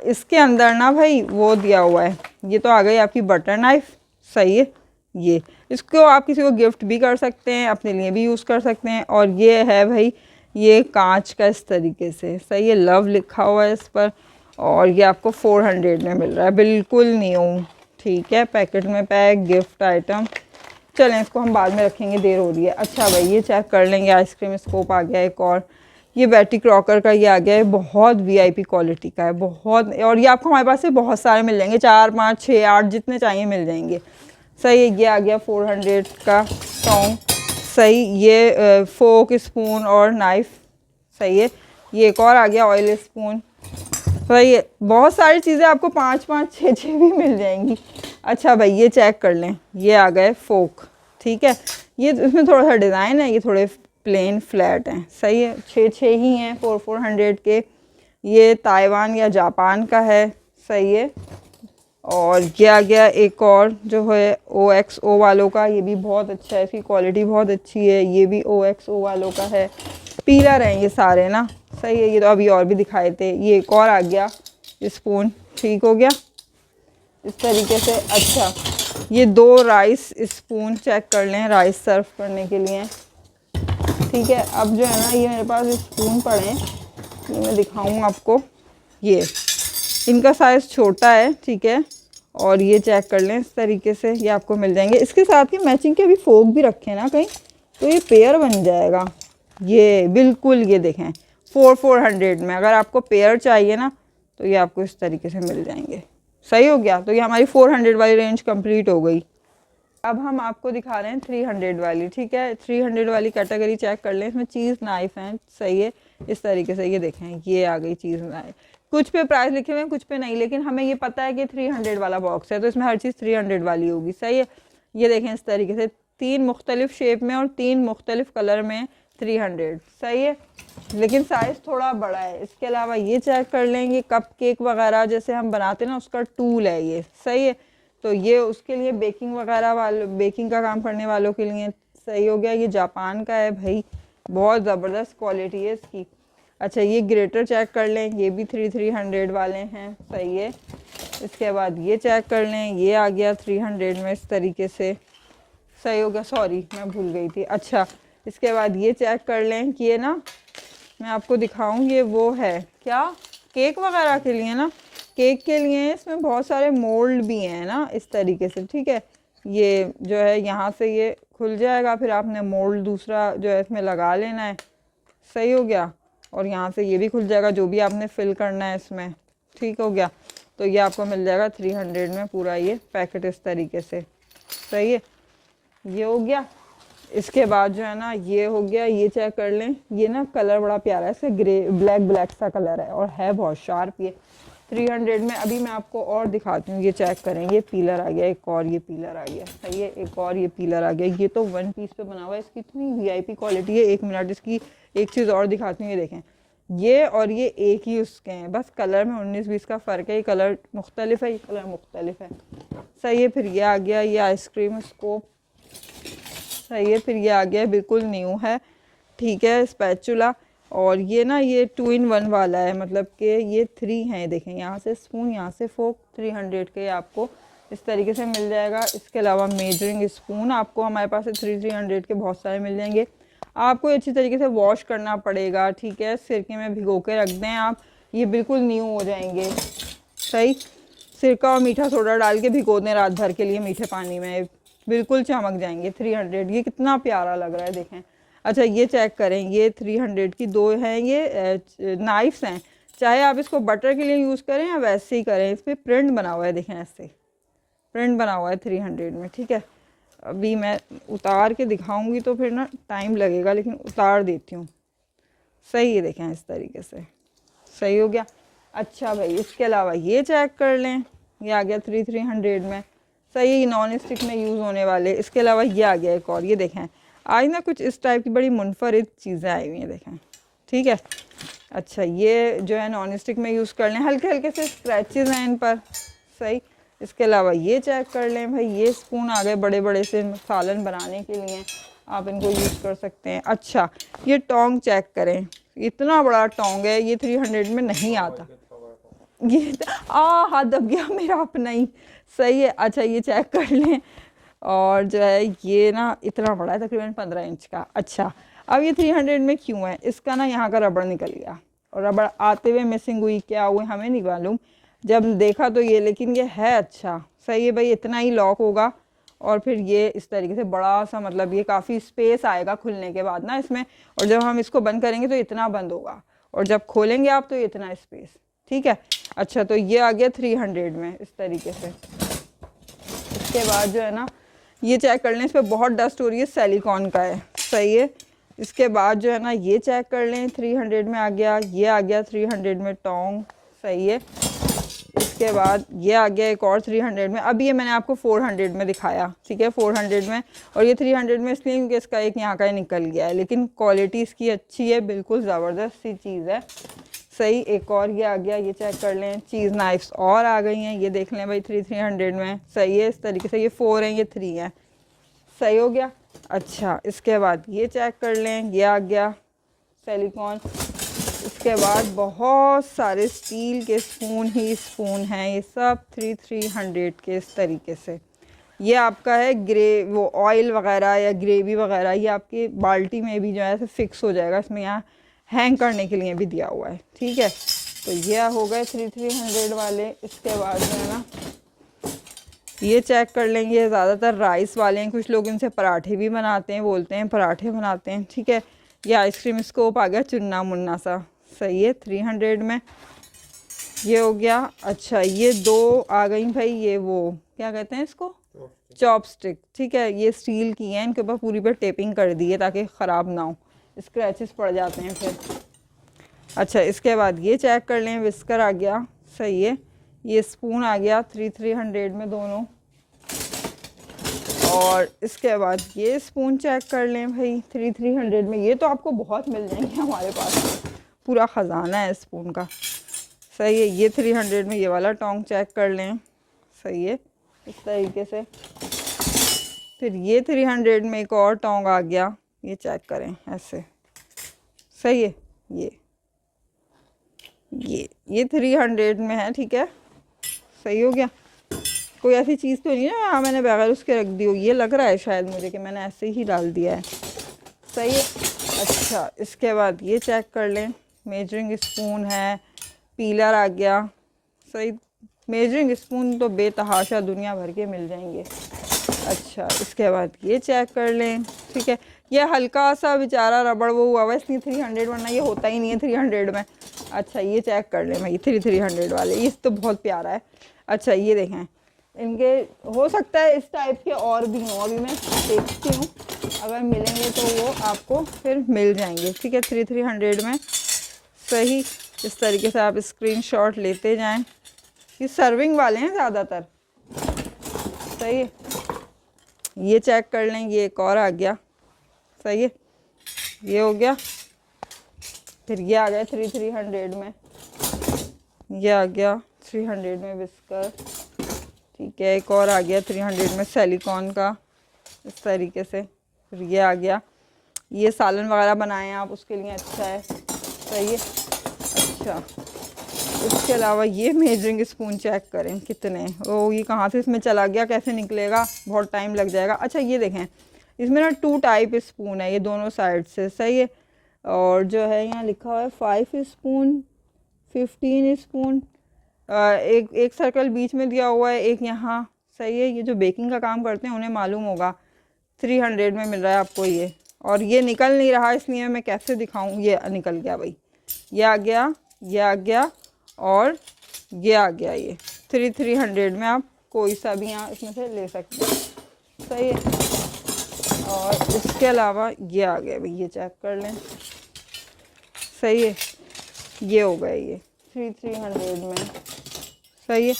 A: इसके अंदर ना भाई वो दिया हुआ है, ये तो आ गई आपकी बटर नाइफ़, सही है। ये इसको आप किसी को गिफ्ट भी कर सकते हैं, अपने लिए भी यूज़ कर सकते हैं। और ये है भाई, ये कांच का इस तरीके से, सही है, लव लिखा हुआ है इस पर। और ये आपको 400 में मिल रहा है, बिल्कुल न्यू, ठीक है, पैकेट में पैक गिफ्ट आइटम। चलें, इसको हम बाद में रखेंगे, देर हो रही है। अच्छा भाई, ये चेक कर लेंगे, आइसक्रीम स्कोप आ गया एक और। ये बैटी क्रॉकर का ये आ गया है, बहुत VIP क्वालिटी का है, बहुत। और ये आपको हमारे पास से बहुत सारे मिल जाएंगे, 4, 5, 6, 8 जितने चाहिए मिल जाएंगे, सही है। ये आ गया 400 का टोंग, सही। ये फोक, स्पून और नाइफ़, सही है। ये एक और आ गया ऑयल स्पून, सही है। बहुत सारी चीज़ें आपको 5, 5, 6, 6 भी मिल जाएंगी। अच्छा भाई, ये चेक कर लें, ये आ गए फोक, ठीक है। ये इसमें थोड़ा सा डिज़ाइन है, ये थोड़े प्लेन फ्लैट हैं, सही है। 6 ही हैं 400 के। ये ताइवान या जापान का है, सही है। और ये आ गया एक और जो है OXO वालों का, ये भी बहुत अच्छा है, इसकी क्वालिटी बहुत अच्छी है। ये भी OXO वालों का है, पीलर हैं ये सारे ना, सही है। ये तो अभी और भी दिखाए थे। ये एक और आ गया स्पून, ठीक हो गया इस तरीके से। अच्छा, ये 2 राइस स्पून चेक कर लें, राइस सर्व करने के लिए, ठीक है। अब जो है ना ये मेरे पास स्पून पड़े हैं, ये मैं दिखाऊँ आपको। ये इनका साइज़ छोटा है, ठीक है। और ये चेक कर लें इस तरीके से, ये आपको मिल जाएंगे। इसके साथ के मैचिंग के अभी फोक भी रखे ना कहीं, तो ये पेयर बन जाएगा। ये बिल्कुल, ये देखें 400 में। अगर आपको पेयर चाहिए ना तो ये आपको इस तरीके से मिल जाएंगे, सही हो गया। तो ये हमारी 400 वाली रेंज कंप्लीट हो गई। अब हम आपको दिखा रहे हैं 300 वाली, ठीक है। 300 वाली कैटेगरी चेक कर लें, इसमें चीज़ नाइफ हैं, सही है। इस तरीके से ये देखें, ये आ गई चीज़ नाइफ। कुछ पे प्राइस लिखे हुए हैं, कुछ पे नहीं, लेकिन हमें ये पता है कि 300 वाला बॉक्स है तो इसमें हर चीज़ 300 वाली होगी, सही है। ये देखें इस तरीके से 3 मुख्तलिफ शेप में और 3 मुख्तलिफ कलर में 300, सही है। लेकिन साइज़ थोड़ा बड़ा है। इसके अलावा ये चेक कर लेंगे, कप केक वगैरह जैसे हम बनाते हैं ना, उसका टूल है ये, सही है। तो ये उसके लिए बेकिंग वगैरह वाले, बेकिंग का काम करने वालों के लिए, सही हो गया। ये जापान का है भाई, बहुत ज़बरदस्त क्वालिटी है इसकी। अच्छा, ये ग्रेटर चेक कर लें, ये भी 300 वाले हैं, सही है। इसके बाद ये चेक कर लें, ये आ गया 300 में इस तरीके से, सही हो गया। सॉरी मैं भूल गई थी। अच्छा, इसके बाद ये चेक कर लें कि ये ना मैं आपको दिखाऊं, ये वो है क्या, केक वगैरह के लिए ना, केक के लिए इसमें बहुत सारे मोल्ड भी हैं ना, इस तरीके से, ठीक है। ये जो है यहाँ से ये खुल जाएगा, फिर आपने मोल्ड दूसरा जो है इसमें लगा लेना है, सही हो गया। और यहाँ से ये भी खुल जाएगा, जो भी आपने फिल करना है इसमें, ठीक हो गया। तो ये आपको मिल जाएगा 300 में पूरा ये पैकेट इस तरीके से, सही है। ये हो गया। इसके बाद जो है ना ये हो गया, ये चेक कर लें। ये ना कलर बड़ा प्यारा है, इससे ग्रे ब्लैक सा कलर है और है बहुत शार्प ये 300 में। अभी मैं आपको और दिखाती हूँ, ये चेक करें। ये पीलर आ गया, एक और ये पीलर आ गया, सही है। एक और ये पीलर आ गया। ये तो 1 पीस पे बना हुआ है, इसकी इतनी VIP क्वालिटी है। 1 मिनट, इसकी एक चीज़ और दिखाती हूँ, ये देखें। ये और ये एक ही उसके हैं, बस कलर में 19-20 का फ़र्क है। ये कलर मुख्तलिफ है, ये कलर मुख्तलिफ है, सही है। फिर ये आ गया, ये आइसक्रीम स्कोप, सही है। फिर ये आ गया, बिल्कुल न्यू है, ठीक है, स्पैचुला। और ये ना ये 2 in 1 वाला है, मतलब कि ये 3 हैं, देखें, यहाँ से स्पून, यहाँ से फोक। 300 के आपको इस तरीके से मिल जाएगा। इसके अलावा मेजरिंग स्पून आपको हमारे पास 300 के बहुत सारे मिल जाएंगे। आपको अच्छी तरीके से वॉश करना पड़ेगा, ठीक है। सिरके में भिगो के रख दें आप, ये बिल्कुल न्यू हो जाएंगे, सही। सिरका और मीठा सोडा डाल के भिगो दें रात भर के लिए मीठे पानी में, बिल्कुल चमक जाएंगे। 300, ये कितना प्यारा लग रहा है, देखें। अच्छा, ये चेक करें, ये 300 की 2 हैं, ये नाइफ्स हैं। चाहे आप इसको बटर के लिए यूज़ करें या वैसे ही करें, इस पर प्रिंट बना हुआ है, देखें, ऐसे प्रिंट बना हुआ है 300 में, ठीक है। अभी मैं उतार के दिखाऊंगी तो फिर ना टाइम लगेगा, लेकिन उतार देती हूँ, सही है। देखें इस तरीके से, सही हो गया। अच्छा भाई, इसके अलावा ये चेक कर लें, ये आ गया 300 में, सही, नॉन स्टिक में यूज़ होने वाले। इसके अलावा ये आ गया एक और, ये देखें। आज ना कुछ इस टाइप की बड़ी मुनफरिद चीज़ें आई हुई हैं, देखें, ठीक है। अच्छा, ये जो है नॉन स्टिक में यूज़ कर लें, हल्के हल्के से स्क्रैचेस हैं इन पर, सही। इसके अलावा ये चेक कर लें भाई, ये स्पून आ गए बड़े बड़े से सालन बनाने के लिए, आप इनको यूज़ कर सकते हैं। अच्छा, ये टोंग चेक करें, इतना बड़ा टोंग है, ये 300 में नहीं आता। ये हाथ दब गया मेरा अपना ही, सही है। अच्छा, ये चेक कर लें। और जो है ये ना इतना बड़ा है, तकरीबन 15 इंच का। अच्छा, अब ये 300 में क्यों है, इसका ना यहाँ का रबड़ निकल गया, और रबड़ आते हुए मिसिंग हुई, क्या हुई हमें नहीं मालूम, जब देखा तो ये, लेकिन ये है अच्छा, सही है भाई। इतना ही लॉक होगा और फिर ये इस तरीके से बड़ा सा, मतलब ये काफ़ी स्पेस आएगा खुलने के बाद ना इसमें, और जब हम इसको बंद करेंगे तो इतना बंद होगा, और जब खोलेंगे आप तो इतना स्पेस, ठीक है। अच्छा, तो ये आ गया 300 में इस तरीके से। इसके बाद जो है ना ये चेक कर लें, इस पर बहुत डस्ट हो रही है, सिलिकॉन का है, सही है। इसके बाद जो है ना ये चेक कर लें, 300 में आ गया। ये आ गया 300 में टोंग, सही है। इसके बाद ये आ गया एक और 300 में। अब ये मैंने आपको 400 में दिखाया, ठीक है, 400 में, और ये 300 में इसलिए क्योंकि इसका एक यहाँ का ही निकल गया है, लेकिन क्वालिटी इसकी अच्छी है, बिल्कुल ज़बरदस्त सी चीज़ है। सही, एक और ये आ गया, ये चेक कर लें, चीज़ नाइफ्स और आ गई हैं, ये देख लें भाई 300 में। सही है, इस तरीके से, ये 4 हैं, ये 3 हैं। सही हो गया। अच्छा, इसके बाद ये चेक कर लें, ये आ गया सिलिकॉन। इसके बाद बहुत सारे स्टील के स्पून ही स्पून हैं, ये सब 300 के इस तरीके से। ये आपका है ग्रे, वो ऑयल वगैरह या ग्रेवी वगैरह, ये आपकी बाल्टी में भी जो है फिक्स हो जाएगा। इसमें यहाँ हैंग करने के लिए भी दिया हुआ है, ठीक है। तो ये हो गए 300 वाले। इसके बाद जो है ना ये चेक कर लेंगे, ज़्यादातर राइस वाले हैं, कुछ लोग इनसे पराठे भी बनाते हैं, बोलते हैं पराठे बनाते हैं, ठीक है। ये आइसक्रीम स्कोप आ गया चुन्ना मुन्ना सा। सही है, 300 में ये हो गया। अच्छा, ये 2 आ गई भाई, ये वो क्या कहते हैं इसको, चॉपस्टिक, ठीक है। ये स्टील की हैं, इनके ऊपर पूरी पर टेपिंग कर दी है ताकि ख़राब ना हो, स्क्रैचेस पड़ जाते हैं फिर। अच्छा, इसके बाद ये चेक कर लें, विस्कर आ गया। सही है, ये स्पून आ गया 300 में दोनों। और इसके बाद ये स्पून चेक कर लें भाई 300 में। ये तो आपको बहुत मिल जाएंगे, हमारे पास पूरा ख़जाना है स्पून का। सही है, ये 300 में। ये वाला टोंग चेक कर लें। सही है, इस तरीके से। फिर ये 300 में एक और टोंग आ गया, ये चेक करें ऐसे। सही है, ये 300 में है, ठीक है। सही हो गया। कोई ऐसी चीज़ तो नहीं है हाँ मैंने बगैर उसके रख दी हो, ये लग रहा है शायद मुझे कि मैंने ऐसे ही डाल दिया है। सही है। अच्छा, इसके बाद ये चेक कर लें, मेजरिंग स्पून है, पीलर आ गया। सही, मेजरिंग स्पून तो बेतहाशा दुनिया भर के मिल जाएंगे। अच्छा, इसके बाद ये चेक कर लें, ठीक है। ये हल्का सा बेचारा रबड़ वो हुआ हुआ, इसलिए 300, वरना ये होता ही नहीं है 300 में। अच्छा, ये चेक कर लें भाई 300 वाले, ये तो बहुत प्यारा है। अच्छा, ये देखें, इनके हो सकता है इस टाइप के और भी हों, अभी मैं देखती हूँ, अगर मिलेंगे तो वो आपको फिर मिल जाएंगे, ठीक है। 300 में। सही, इस तरीके से आप स्क्रीनशॉट लेते जाएं। ये सर्विंग वाले हैं ज़्यादातर। सही है, ये चेक कर लें, ये एक और आ गया। सही है, ये हो गया। फिर ये आ गया 300 में, ये आ गया 300 में विस्कर, ठीक है। एक और आ गया 300 में सिलिकॉन का, इस तरीके से। फिर ये आ गया, ये सालन वगैरह बनाएं आप उसके लिए अच्छा है। सही है। अच्छा, इसके अलावा ये मेजरिंग स्पून चेक करें कितने, ओ ये कहाँ से इसमें चला गया, कैसे निकलेगा, बहुत टाइम लग जाएगा। अच्छा, ये देखें, इसमें ना 2 टाइप स्पून है, ये दोनों साइड से। सही है। और जो है यहाँ लिखा हुआ है 5 स्पून, 15 स्पून, एक सर्कल बीच में दिया हुआ है, एक यहाँ। सही है, ये जो बेकिंग का काम करते हैं उन्हें मालूम होगा। 300 में मिल रहा है आपको ये, और ये निकल नहीं रहा, इसलिए मैं कैसे दिखाऊं। ये निकल गया भाई, ये आ गया, ये आ गया, और ये आ गया। ये 300 में आप कोई सा भी यहाँ इसमें से ले सकते हैं। सही है। और इसके अलावा ये आ गया भाई, ये चेक कर लें। सही है, ये हो गए ये 300 में। सही है।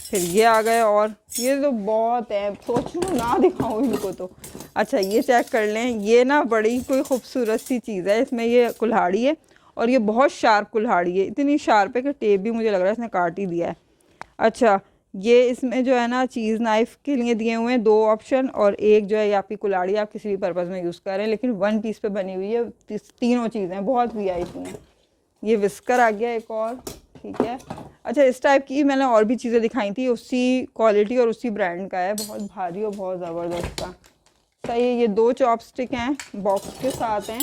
A: फिर ये आ गए, और ये तो बहुत है, सोच लो ना दिखाऊँ इनको तो। अच्छा, ये चेक कर लें, ये ना बड़ी कोई खूबसूरत सी चीज़ है, इसमें ये कुल्हाड़ी है, और ये बहुत शार्प कुल्हाड़ी है, इतनी शार्प है कि टेप भी मुझे लग रहा है इसने काट ही दिया है। अच्छा, ये इसमें जो है ना चीज़ नाइफ़ के लिए दिए हुए हैं 2 ऑप्शन, और एक जो है ये आपकी कुल्हाड़ी आप किसी भी पर्पज़ में यूज़ करें, लेकिन 1 पीस पे बनी हुई है। तीनों चीज़ें बहुत वीआईपी हैं। ये विस्कर आ गया एक और, ठीक है। अच्छा, इस टाइप की मैंने और भी चीज़ें दिखाई थी, उसी क्वालिटी और उसी ब्रांड का है, बहुत भारी और बहुत ज़बरदस्त का। सही है, ये 2 चॉपस्टिक हैं, बॉक्स के साथ हैं,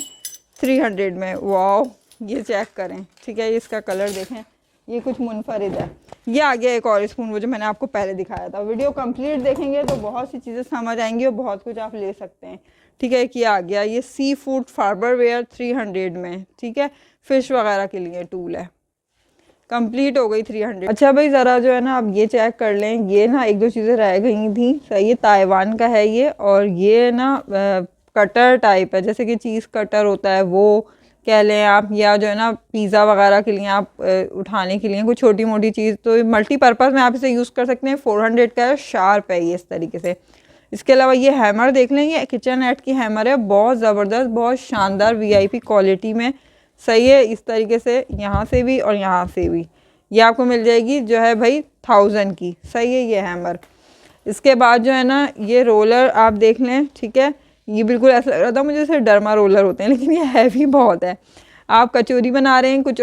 A: 300 में। वाह, ये चेक करें, ठीक है। इसका कलर देखें, ये कुछ मुनफरिद है। ये आ गया एक और स्पून, वो जो मैंने आपको पहले दिखाया था। वीडियो कंप्लीट देखेंगे तो बहुत सी चीज़ें समझ आएंगी और बहुत कुछ आप ले सकते हैं, ठीक है। कि आ गया ये सी फूड फार्बरवेयर 300 में, ठीक है। फ़िश वगैरह के लिए टूल है। कंप्लीट हो गई 300। अच्छा भाई, ज़रा जो है ना अब ये चेक कर लें, ये ना 1-2 चीज़ें रह गई थी। सही है, ताइवान का है ये, और ये ना कटर टाइप है, जैसे कि चीज़ कटर होता है वो, कह लें आप, या जो है ना पिज़्ज़ा वगैरह के लिए आप उठाने के लिए कोई छोटी मोटी चीज़, तो मल्टीपर्पज़ में आप इसे यूज़ कर सकते हैं। 400 का है, शार्प है ये इस तरीके से। इसके अलावा ये हैमर देख लें, ये किचन एड की हैमर है, बहुत ज़बरदस्त, बहुत शानदार VIP क्वालिटी में। सही है, इस तरीके से यहाँ से भी और यहाँ से भी ये आपको मिल जाएगी जो है भाई 1000 की। सही है ये हैमर। इसके बाद जो है ना ये रोलर आप देख लें, ठीक है, ये बिल्कुल ऐसा लग रहा था मुझे जैसे डर्मा रोलर होते हैं, लेकिन ये हैवी बहुत है। आप कचौरी बना रहे हैं, कुछ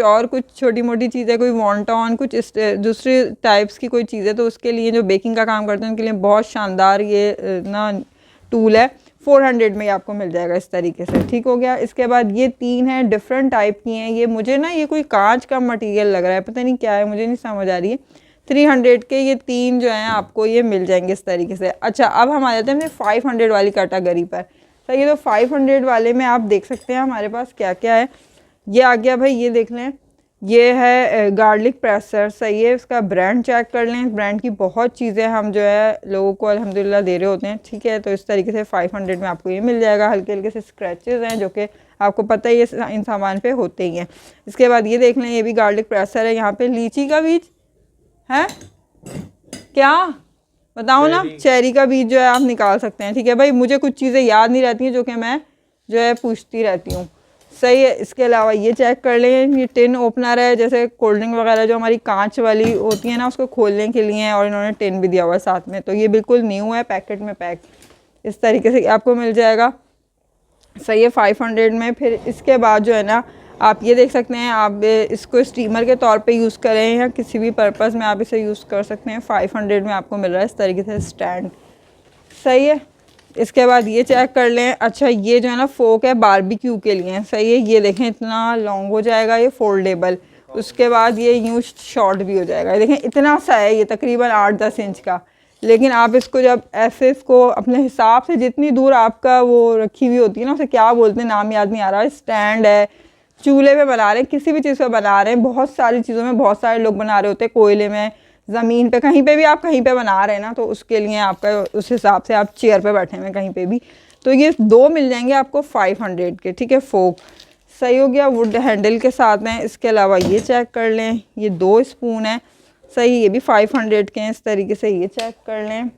A: छोटी मोटी चीज़ें, कोई वॉन्टॉन, कुछ इस दूसरे टाइप्स की कोई चीज़ें, तो उसके लिए जो बेकिंग का काम करते हैं उनके लिए बहुत शानदार ये ना टूल है। 400 में आपको मिल जाएगा इस तरीके से। ठीक हो गया। इसके बाद ये 3 हैं, डिफरेंट टाइप की हैं। ये मुझे ना ये कोई कांच का मटेरियल लग रहा है, पता नहीं क्या है, मुझे नहीं समझ आ रही है। 300 के ये 3 जो हैं आपको ये मिल जाएंगे इस तरीके से। अच्छा, अब हम आ जाते हैं अपने 500 वाली कैटेगरी पर। सही है, तो 500 वाले में आप देख सकते हैं हमारे पास क्या क्या है। ये आ गया भाई, ये देख लें, ये है गार्लिक प्रेसर। सही है, इसका ब्रांड चेक कर लें। ब्रांड की बहुत चीज़ें हम जो है लोगों को अल्हम्दुलिल्लाह दे रहे होते हैं। ठीक है, तो इस तरीके से 500 में आपको ये मिल जाएगा। हल्के हल्के से स्क्रैचेस हैं जो कि आपको पता ही है इन सामान पे होते ही हैं। इसके बाद ये देख लें, ये भी गार्लिक प्रेसर है। यहाँ पे लीची का बीज है क्या, बताओ ना, चेरी का बीज जो है आप निकाल सकते हैं। ठीक है भाई, मुझे कुछ चीज़ें याद नहीं रहती हैं जो कि मैं जो है पूछती रहती हूँ। सही है। इसके अलावा ये चेक कर लें, ये टिन ओपनर है, जैसे कोल्ड ड्रिंक वगैरह जो हमारी कांच वाली होती है ना, उसको खोलने के लिए, और इन्होंने टिन भी दिया हुआ है साथ में। तो ये बिल्कुल न्यू है, पैकेट में पैक इस तरीके से आपको मिल जाएगा। सही है, 500 में। फिर इसके बाद जो है ना आप ये देख सकते हैं, आप इसको स्टीमर के तौर पे यूज़ करें या किसी भी पर्पज़ में आप इसे यूज़ कर सकते हैं। 500 में आपको मिल रहा है इस तरीके से स्टैंड। सही है। इसके बाद ये चेक कर लें। अच्छा, ये जो है ना फोक है बारबेक्यू के लिए। सही है, ये देखें इतना लॉन्ग हो जाएगा, ये फोल्डेबल। उसके बाद ये यूँ शॉर्ट भी हो जाएगा। ये देखें इतना सा है, ये तकरीबन 8-10 इंच का। लेकिन आप इसको जब ऐसे इसको अपने हिसाब से, जितनी दूर आपका वो रखी हुई होती है ना, उसे क्या बोलते हैं, नाम याद नहीं आ रहा, स्टैंड है, चूल्हे पे बना रहे हैं, किसी भी चीज़ पे बना रहे हैं, बहुत सारी चीज़ों में बहुत सारे लोग बना रहे होते हैं, कोयले में, ज़मीन पे, कहीं पे भी आप कहीं पे बना रहे हैं ना, तो उसके लिए आपका उस हिसाब से आप चेयर पे बैठे हुए कहीं पे भी, तो ये 2 मिल जाएंगे आपको 500 के। ठीक है, फोक। सही हो गया, वुड हैंडल के साथ हैं। इसके अलावा ये चेक कर लें, ये 2 स्पून है। सही, ये भी 500 के हैं इस तरीके से, ये चेक कर लें।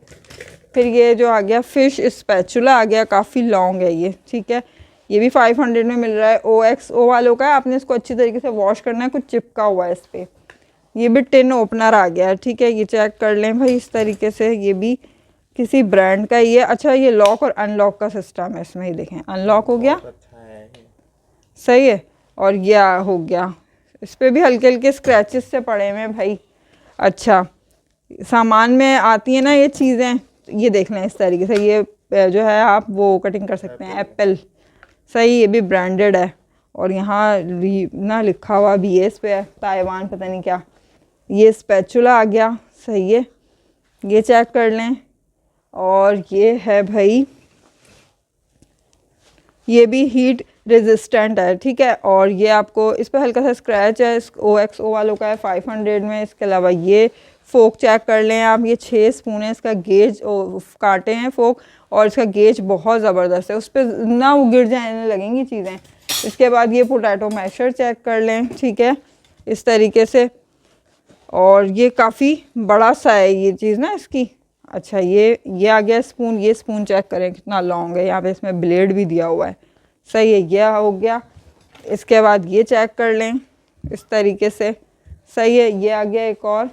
A: फिर ये जो आ गया फिश स्पैचुला आ गया, काफ़ी लॉन्ग है ये। ठीक है, ये भी 500 में मिल रहा है। OXO वालों का है, आपने इसको अच्छी तरीके से वॉश करना है, कुछ चिपका हुआ है इस पर। ये भी टिन ओपनर आ गया है। ठीक है, ये चेक कर लें भाई इस तरीके से, ये भी किसी ब्रांड का ही है। अच्छा, ये लॉक और अनलॉक का सिस्टम है इसमें, ही देखें अनलॉक हो गया।
B: अच्छा है।
A: सही है, और ये हो गया, इस पर भी हल्के हल्के स्क्रैचेस से पड़े हुए हैं भाई। अच्छा, सामान में आती है ना ये चीज़ें, ये देख लें इस तरीके से, ये जो है आप वो कटिंग कर सकते हैं, एप्पल। सही, ये भी ब्रांडेड है, और यहाँ ना लिखा हुआ भी है इस पर, ताइवान पता नहीं क्या। ये स्पैचुला आ गया। सही है, ये चेक कर लें। और ये है भाई, ये भी हीट रेजिस्टेंट है। ठीक है, और ये आपको इस पर हल्का सा स्क्रैच है, OXO वालों का है 500 में। इसके अलावा ये फोक चेक कर लें आप, ये 6 स्पून है, इसका गेज काटे हैं फोक, और इसका गेज बहुत ज़बरदस्त है, उस पर ना वो गिर जाने लगेंगी चीज़ें। इसके बाद ये पोटैटो मैशर चेक कर लें। ठीक है, इस तरीके से, और ये काफ़ी बड़ा सा है ये चीज़ ना इसकी। अच्छा, ये आ गया स्पून। ये स्पून चेक करें कितना लॉन्ग है, यहाँ पे इसमें ब्लेड भी दिया हुआ है। सही है, ये हो गया। इसके बाद ये चेक कर लें इस तरीके से। सही है, ये आ गया एक और।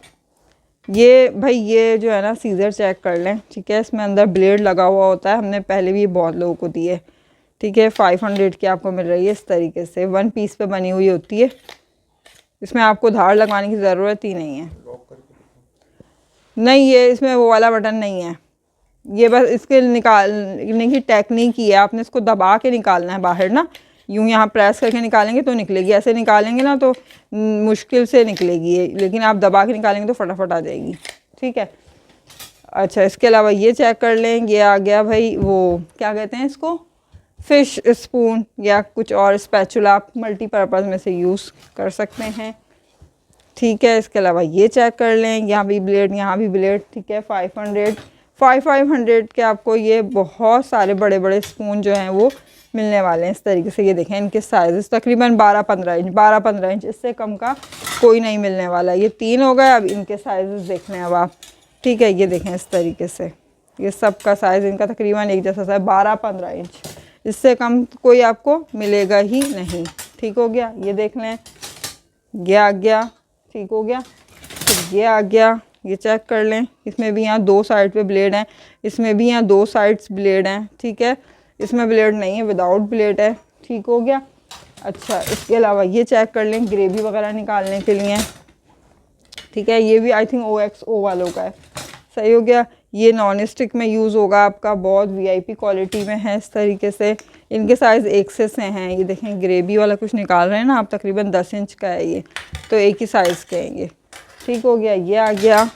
A: ये भाई ये जो है ना सीज़र चेक कर लें। ठीक है, इसमें अंदर ब्लेड लगा हुआ होता है, हमने पहले भी बहुत लोगों को दी है। ठीक है, 500 की आपको मिल रही है इस तरीके से, 1 पीस पे बनी हुई होती है, इसमें आपको धार लगवाने की ज़रूरत ही नहीं है। नहीं, ये इसमें वो वाला बटन नहीं है, ये बस इसके निकालने की टेक्निक ही है। आपने इसको दबा के निकालना है बाहर ना, यूँ यहाँ प्रेस करके निकालेंगे तो निकलेगी, ऐसे निकालेंगे ना तो मुश्किल से निकलेगी ये, लेकिन आप दबा के निकालेंगे तो फटाफट आ जाएगी। ठीक है। अच्छा, इसके अलावा ये चेक कर लें, ये आ गया भाई वो क्या कहते हैं इसको, फ़िश स्पून या कुछ और स्पैचुला, आप मल्टीपर्पज़ में से यूज़ कर सकते हैं। ठीक है, इसके अलावा ये चेक कर लें, यहाँ भी ब्लेड, यहाँ भी ब्लेड। ठीक है, 500 के आपको ये बहुत सारे बड़े बड़े स्पून जो हैं वो मिलने वाले हैं इस तरीके से। ये देखें इनके साइज़ तकरीबन 12-15 इंच, 12-15 इंच, इससे कम का कोई नहीं मिलने वाला। ये 3 हो गए। अब इनके साइज़ देख लें अब आप, ठीक है। ये देखें इस तरीके से, ये सब का साइज़ इनका तकरीबन एक जैसा सा 12-15 इंच, इससे कम कोई आपको मिलेगा ही नहीं। ठीक हो गया, ये देख लें, ये आ गया, ठीक हो गया। फिर ये आ गया, ये चेक कर लें। इसमें भी यहाँ 2 साइड पे ब्लेड हैं, इसमें भी यहाँ 2 साइड्स ब्लेड हैं, ठीक है। इसमें ब्लेड नहीं है, विदाउट ब्लेड है, ठीक हो गया। अच्छा, इसके अलावा ये चेक कर लें ग्रेवी वगैरह निकालने के लिए, ठीक है। ये भी आई थिंक OXO वालों का है, सही हो गया। ये नॉन स्टिक में यूज़ होगा आपका, बहुत VIP क्वालिटी में है इस तरीके से। इनके साइज़ एक से हैं। ये देखें ग्रेवी वाला कुछ निकाल रहे हैं ना आप, तकरीबन 10 इंच का है ये, तो एक ही साइज़ के हैं ये, ठीक हो गया। ये आ गया,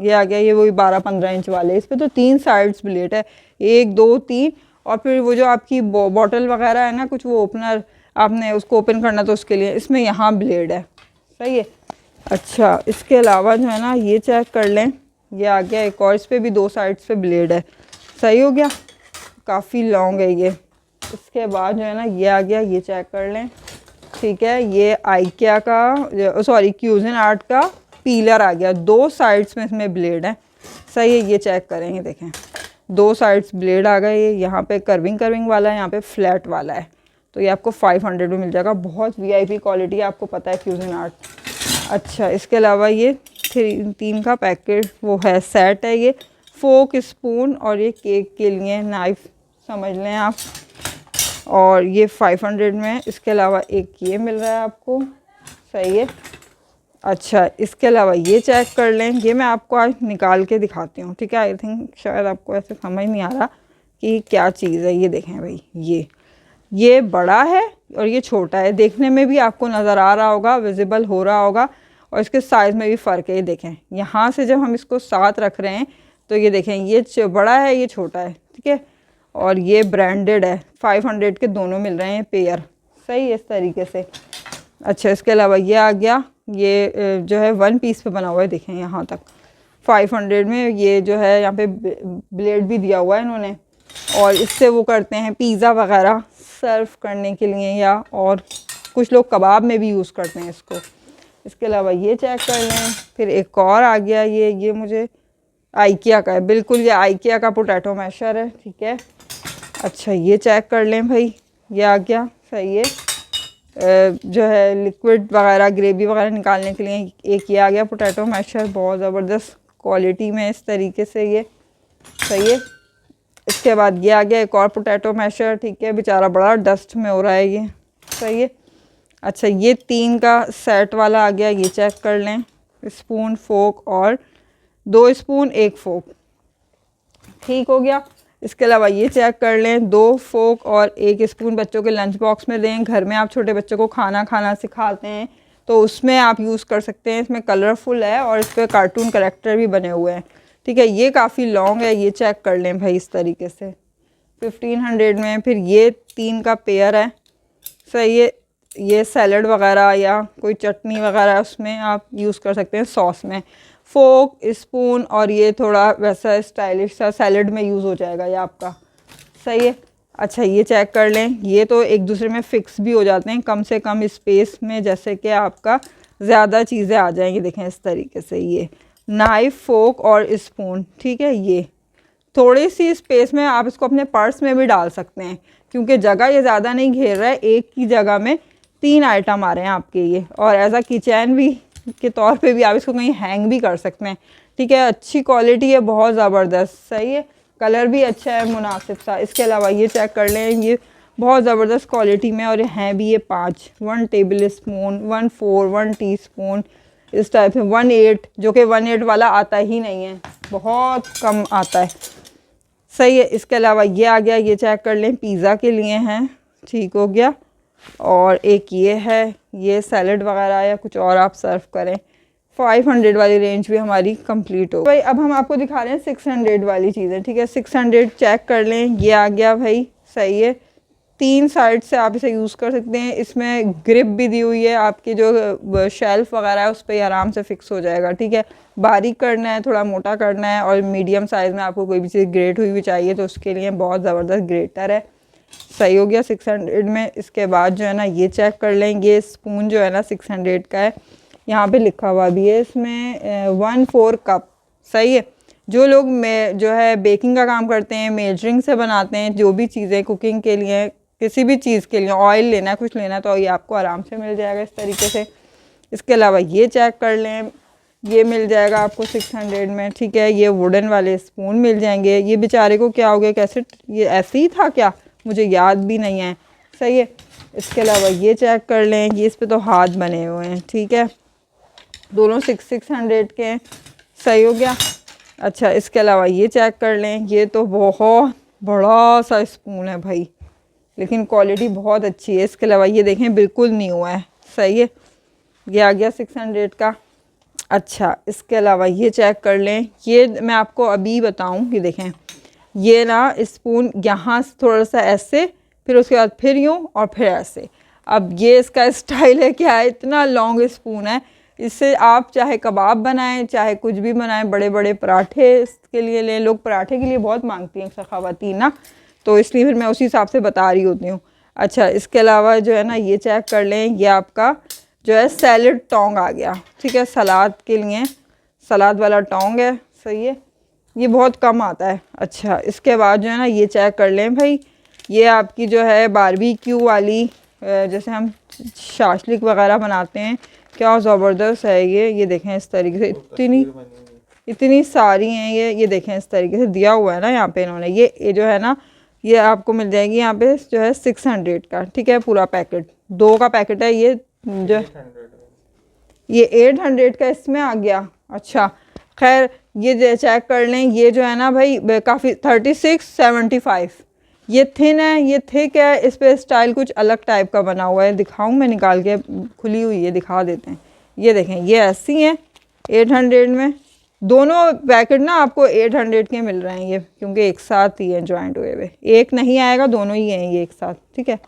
A: ये आ गया, ये वही 12-15 इंच वाले। इस पर तो 3 साइड्स ब्लेड है, 1 2 3, और फिर वो जो आपकी बॉटल वगैरह है ना, कुछ वो ओपनर आपने उसको ओपन करना तो उसके लिए इसमें यहाँ ब्लेड है, सही है। अच्छा, इसके अलावा जो है ना ये चेक कर लें, ये आ गया एक और, इस पर भी 2 साइड्स पे ब्लेड है, सही हो गया। काफ़ी लॉन्ग है ये। इसके बाद जो है ना ये आ गया, ये चेक कर लें, ठीक है। ये आइकिया का, सॉरी क्यूजन आर्ट का पीलर आ गया, 2 साइड्स में इसमें ब्लेड है, सही है। ये चेक करेंगे, देखें 2 साइड्स ब्लेड आ गए। ये यहाँ पे कर्विंग वाला है, यहाँ पे फ्लैट वाला है, तो ये आपको 500 में मिल जाएगा। बहुत VIP क्वालिटी है, आपको पता है क्यूजन आर्ट। अच्छा, इसके अलावा ये 3 का पैकेट वो है, सेट है ये, फोक, स्पून और ये केक के लिए नाइफ समझ लें आप, और ये 500 में। इसके अलावा एक ये मिल रहा है आपको, सही है। अच्छा, इसके अलावा ये चेक कर लें, ये मैं आपको आज निकाल के दिखाती हूँ, ठीक है। आई थिंक शायद आपको ऐसे समझ नहीं आ रहा कि क्या चीज़ है। ये देखें भाई, ये बड़ा है और ये छोटा है, देखने में भी आपको नज़र आ रहा होगा, विजिबल हो रहा होगा, और इसके साइज़ में भी फ़र्क है। ये देखें, यहाँ से जब हम इसको साथ रख रहे हैं तो ये देखें, ये बड़ा है, ये छोटा है, ठीक है। और ये ब्रांडेड है, 500 के दोनों मिल रहे हैं पेयर, सही है, इस तरीके से। अच्छा, इसके अलावा ये आ गया, ये जो है 1 पीस पे बना हुआ है, देखें यहाँ तक 500 में। ये जो है यहाँ पे ब्लेड भी दिया हुआ है इन्होंने, और इससे वो करते हैं पिज़्ज़ा वगैरह सर्व करने के लिए, या और कुछ लोग कबाब में भी यूज़ करते हैं इसको। इसके अलावा ये चेक कर लें। फिर एक और आ गया, ये मुझे आइकिया का है, बिल्कुल ये आइकिया का पोटैटो मैशर है, ठीक है। अच्छा, ये चेक कर लें भाई, ये आ गया, सही है। जो है लिक्विड वगैरह, ग्रेवी वगैरह निकालने के लिए एक ये आ गया पोटैटो मैशर, बहुत ज़बरदस्त क्वालिटी में इस तरीके से, ये सही है। इसके बाद ये आ गया एक और पोटैटो मैशर, ठीक है। बेचारा बड़ा डस्ट में हो रहा है ये, सही है। अच्छा, ये 3 का सेट वाला आ गया, ये चेक कर लें। स्पून, फोक और 2 स्पून 1 फोक, ठीक हो गया। इसके अलावा ये चेक कर लें, 2 फोक और 1 स्पून बच्चों के लंच बॉक्स में दें। घर में आप छोटे बच्चों को खाना सिखाते हैं तो उसमें आप यूज़ कर सकते हैं। इसमें कलरफुल है और इस पर कार्टून कैरेक्टर भी बने हुए हैं, ठीक है। ये काफ़ी लॉन्ग है, ये चेक कर लें भाई, इस तरीके से 1500 में। फिर ये 3 का पेयर है, सही है। ये सैलड वगैरह या कोई चटनी वगैरह उसमें आप यूज़ कर सकते हैं, सॉस में। फोक, स्पून और ये थोड़ा वैसा स्टाइलिश सा सैलड में यूज़ हो जाएगा ये आपका, सही है। अच्छा, ये चेक कर लें, ये तो एक दूसरे में फ़िक्स भी हो जाते हैं, कम से कम स्पेस में जैसे कि आपका ज़्यादा चीज़ें आ जाएंगी। देखें इस तरीके से, ये नाइफ, फोक और स्पून, ठीक है। ये थोड़ी सी स्पेस में आप इसको अपने पर्स में भी डाल सकते हैं, क्योंकि जगह ये ज़्यादा नहीं घेर रहा है, एक ही जगह में 3 आइटम आ रहे हैं आपके ये। और एज अ किचन भी के तौर पे भी आप इसको कहीं हैंग भी कर सकते हैं, ठीक है। अच्छी क्वालिटी है, बहुत ज़बरदस्त, सही है। कलर भी अच्छा है, मुनासिब सा। इसके अलावा ये चेक कर लें, ये बहुत ज़बरदस्त क्वालिटी में, और हैं भी ये 5, 1 टेबल स्पून, 1 4, 1 टीस्पून, इस टाइप से 1 8, जो कि 1 8 वाला आता ही नहीं है, बहुत कम आता है, सही है। इसके अलावा ये आ गया, ये चेक कर लें, पिज़्ज़ा के लिए हैं, ठीक हो गया। और एक ये है, ये सैलड वगैरह या कुछ और आप सर्व करें। 500 वाली रेंज भी हमारी कंप्लीट हो भाई। अब हम आपको दिखा रहे हैं 600 वाली चीज़ें, ठीक है। 600 चेक कर लें, ये आ गया भाई, सही है। 3 साइड से आप इसे यूज़ कर सकते हैं। इसमें ग्रिप भी दी हुई है, आपकी जो शेल्फ वगैरह है उस पर आराम से फिक्स हो जाएगा, ठीक है। बारीक करना है, थोड़ा मोटा करना है, और मीडियम साइज़ में आपको कोई भी चीज़ ग्रेट हुई भी चाहिए तो उसके लिए बहुत ज़बरदस्त ग्रेटर है। सही हो गया 600 में। इसके बाद जो है ना ये चेक कर लें, ये स्पून जो है ना 600 का है, यहाँ पे लिखा हुआ भी है इसमें 1/4 कप। सही है। जो लोग जो है बेकिंग का काम करते हैं, मेजरिंग से बनाते हैं, जो भी चीज़ें कुकिंग के लिए, किसी भी चीज़ के लिए ऑयल लेना है, कुछ लेना है, तो ये आपको आराम से मिल जाएगा इस तरीके से। इसके अलावा ये चेक कर लें, ये मिल जाएगा आपको 600 में। ठीक है, ये वुडन वाले स्पून मिल जाएंगे। ये बेचारे को क्या हो गया, कैसे ये ऐसे ही था क्या, मुझे याद भी नहीं है। सही है। इसके अलावा ये चेक कर लें, ये इस पे तो हाथ बने हुए हैं। ठीक है, दोनों 600 के हैं। सही हो गया। अच्छा, इसके अलावा ये चेक कर लें, ये तो बहुत बड़ा सा स्पून है भाई, लेकिन क्वालिटी बहुत अच्छी है। इसके अलावा ये देखें बिल्कुल न्यू है। सही है, ये आ गया 600 का। अच्छा, इसके अलावा ये चेक कर लें, ये मैं आपको अभी बताऊं कि देखें, ये ना स्पून यहाँ से थोड़ा सा ऐसे, फिर उसके बाद फिर यूँ और फिर ऐसे। अब ये इसका स्टाइल है क्या है, इतना लॉन्ग स्पून है, इससे आप चाहे कबाब बनाएं, चाहे कुछ भी बनाएं, बड़े बड़े पराठे इसके लिए लें। लोग पराठे के लिए बहुत मांगती हैं ख़वातीन ना, तो इसलिए फिर मैं उसी हिसाब से बता रही होती हूँ। अच्छा, इसके अलावा जो है ना ये चेक कर लें, ये आपका जो है सैलड टोंग आ गया। ठीक है, सलाद के लिए सलाद वाला टोंग है। सही है, ये बहुत कम आता है। अच्छा, इसके बाद जो है ना ये चेक कर लें भाई, ये आपकी जो है बारबेक्यू वाली, जैसे हम शाशलिक वगैरह बनाते हैं, क्या ज़बरदस्त है ये देखें इस तरीके से, इतनी सारी हैं ये देखें इस तरीके से दिया हुआ है ना यहाँ पे इन्होंने। ये जो है ना ये आपको मिल जाएगी यहाँ पे जो है 600 का। ठीक है, पूरा पैकेट 2 का पैकेट है ये, जो ये 800 का इसमें आ गया। अच्छा, खैर ये चेक कर लें, ये जो है ना भाई काफ़ी 3675, ये थिन है, ये थिक है, इस पर स्टाइल कुछ अलग टाइप का बना हुआ है। दिखाऊं मैं निकाल के, खुली हुई है, दिखा देते हैं। ये देखें, ये ऐसी हैं 800 में। दोनों पैकेट ना आपको 800 के मिल रहे हैं ये, क्योंकि एक साथ ही हैं जॉइंट हुए हुए, एक नहीं आएगा, दोनों ही हैं ये एक साथ। ठीक है।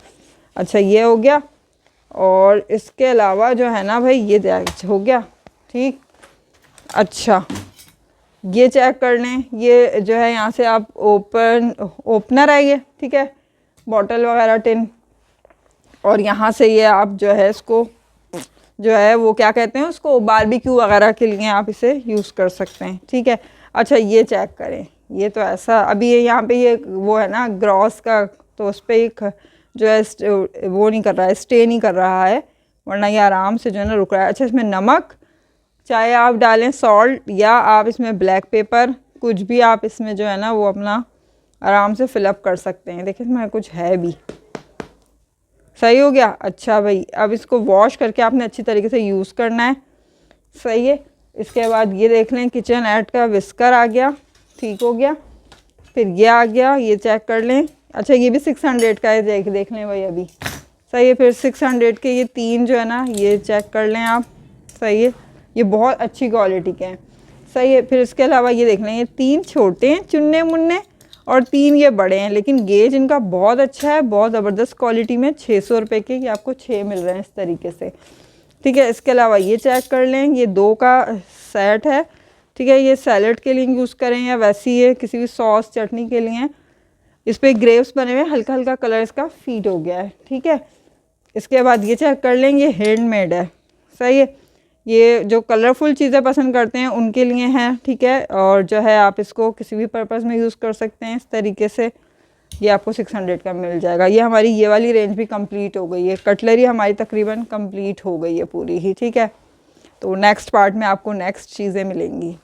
A: अच्छा, ये हो गया। और इसके अलावा जो है ना भाई ये हो गया। ठीक। अच्छा, ये चेक कर लें, ये जो है यहाँ से आप ओपनर है ये। ठीक है, बॉटल वगैरह टिन, और यहाँ से ये आप जो है इसको जो है वो क्या कहते हैं उसको, बारबेक्यू वगैरह के लिए आप इसे यूज़ कर सकते हैं। ठीक है। अच्छा, ये चेक करें, ये तो ऐसा अभी ये यहाँ पे ये वो है ना ग्रॉस का, तो उस पर एक जो है वो नहीं कर रहा है, स्टे नहीं कर रहा है, वरना ये आराम से जो है ना रुक रहा है। अच्छा, इसमें नमक चाहे आप डालें, सॉल्ट, या आप इसमें ब्लैक पेपर, कुछ भी आप इसमें जो है ना वो अपना आराम से फिलअप कर सकते हैं। देखिए इसमें कुछ है भी। सही हो गया। अच्छा भाई, अब इसको वॉश करके आपने अच्छी तरीके से यूज़ करना है। सही है। इसके बाद ये देख लें, किचन एड का विस्कर आ गया। ठीक हो गया। फिर ये आ गया, ये चेक कर लें। अच्छा, ये भी 600 का है, देख लें भाई अभी। सही है। फिर 600 के ये 3 जो है ना ये चेक कर लें आप। सही है, ये बहुत अच्छी क्वालिटी के हैं। सही है। फिर इसके अलावा ये देख लें, ये 3 छोटे हैं चुन्ने मुन्ने, और 3 ये बड़े हैं, लेकिन गेज इनका बहुत अच्छा है, बहुत ज़बरदस्त क्वालिटी में। 600 रुपये के ये आपको 6 मिल रहे हैं इस तरीके से। ठीक है। इसके अलावा ये चेक कर लें, ये 2 का सेट है। ठीक है, ये सैलड के लिए यूज़ करें या वैसे ही किसी भी सॉस चटनी के लिए। इस पर ग्रेव्स बने हुए, हल्का हल्का कलर इसका फीड हो गया है। ठीक है। इसके बाद ये चेक कर लें, ये हैंडमेड है। सही है, ये जो कलरफुल चीज़ें पसंद करते हैं उनके लिए हैं। ठीक है, और जो है आप इसको किसी भी पर्पज़ में यूज़ कर सकते हैं इस तरीके से। ये आपको 600 का मिल जाएगा। ये हमारी ये वाली रेंज भी कंप्लीट हो गई है, कटलरी हमारी तकरीबन कंप्लीट हो गई है पूरी ही। ठीक है, तो नेक्स्ट पार्ट में आपको नेक्स्ट चीज़ें मिलेंगी।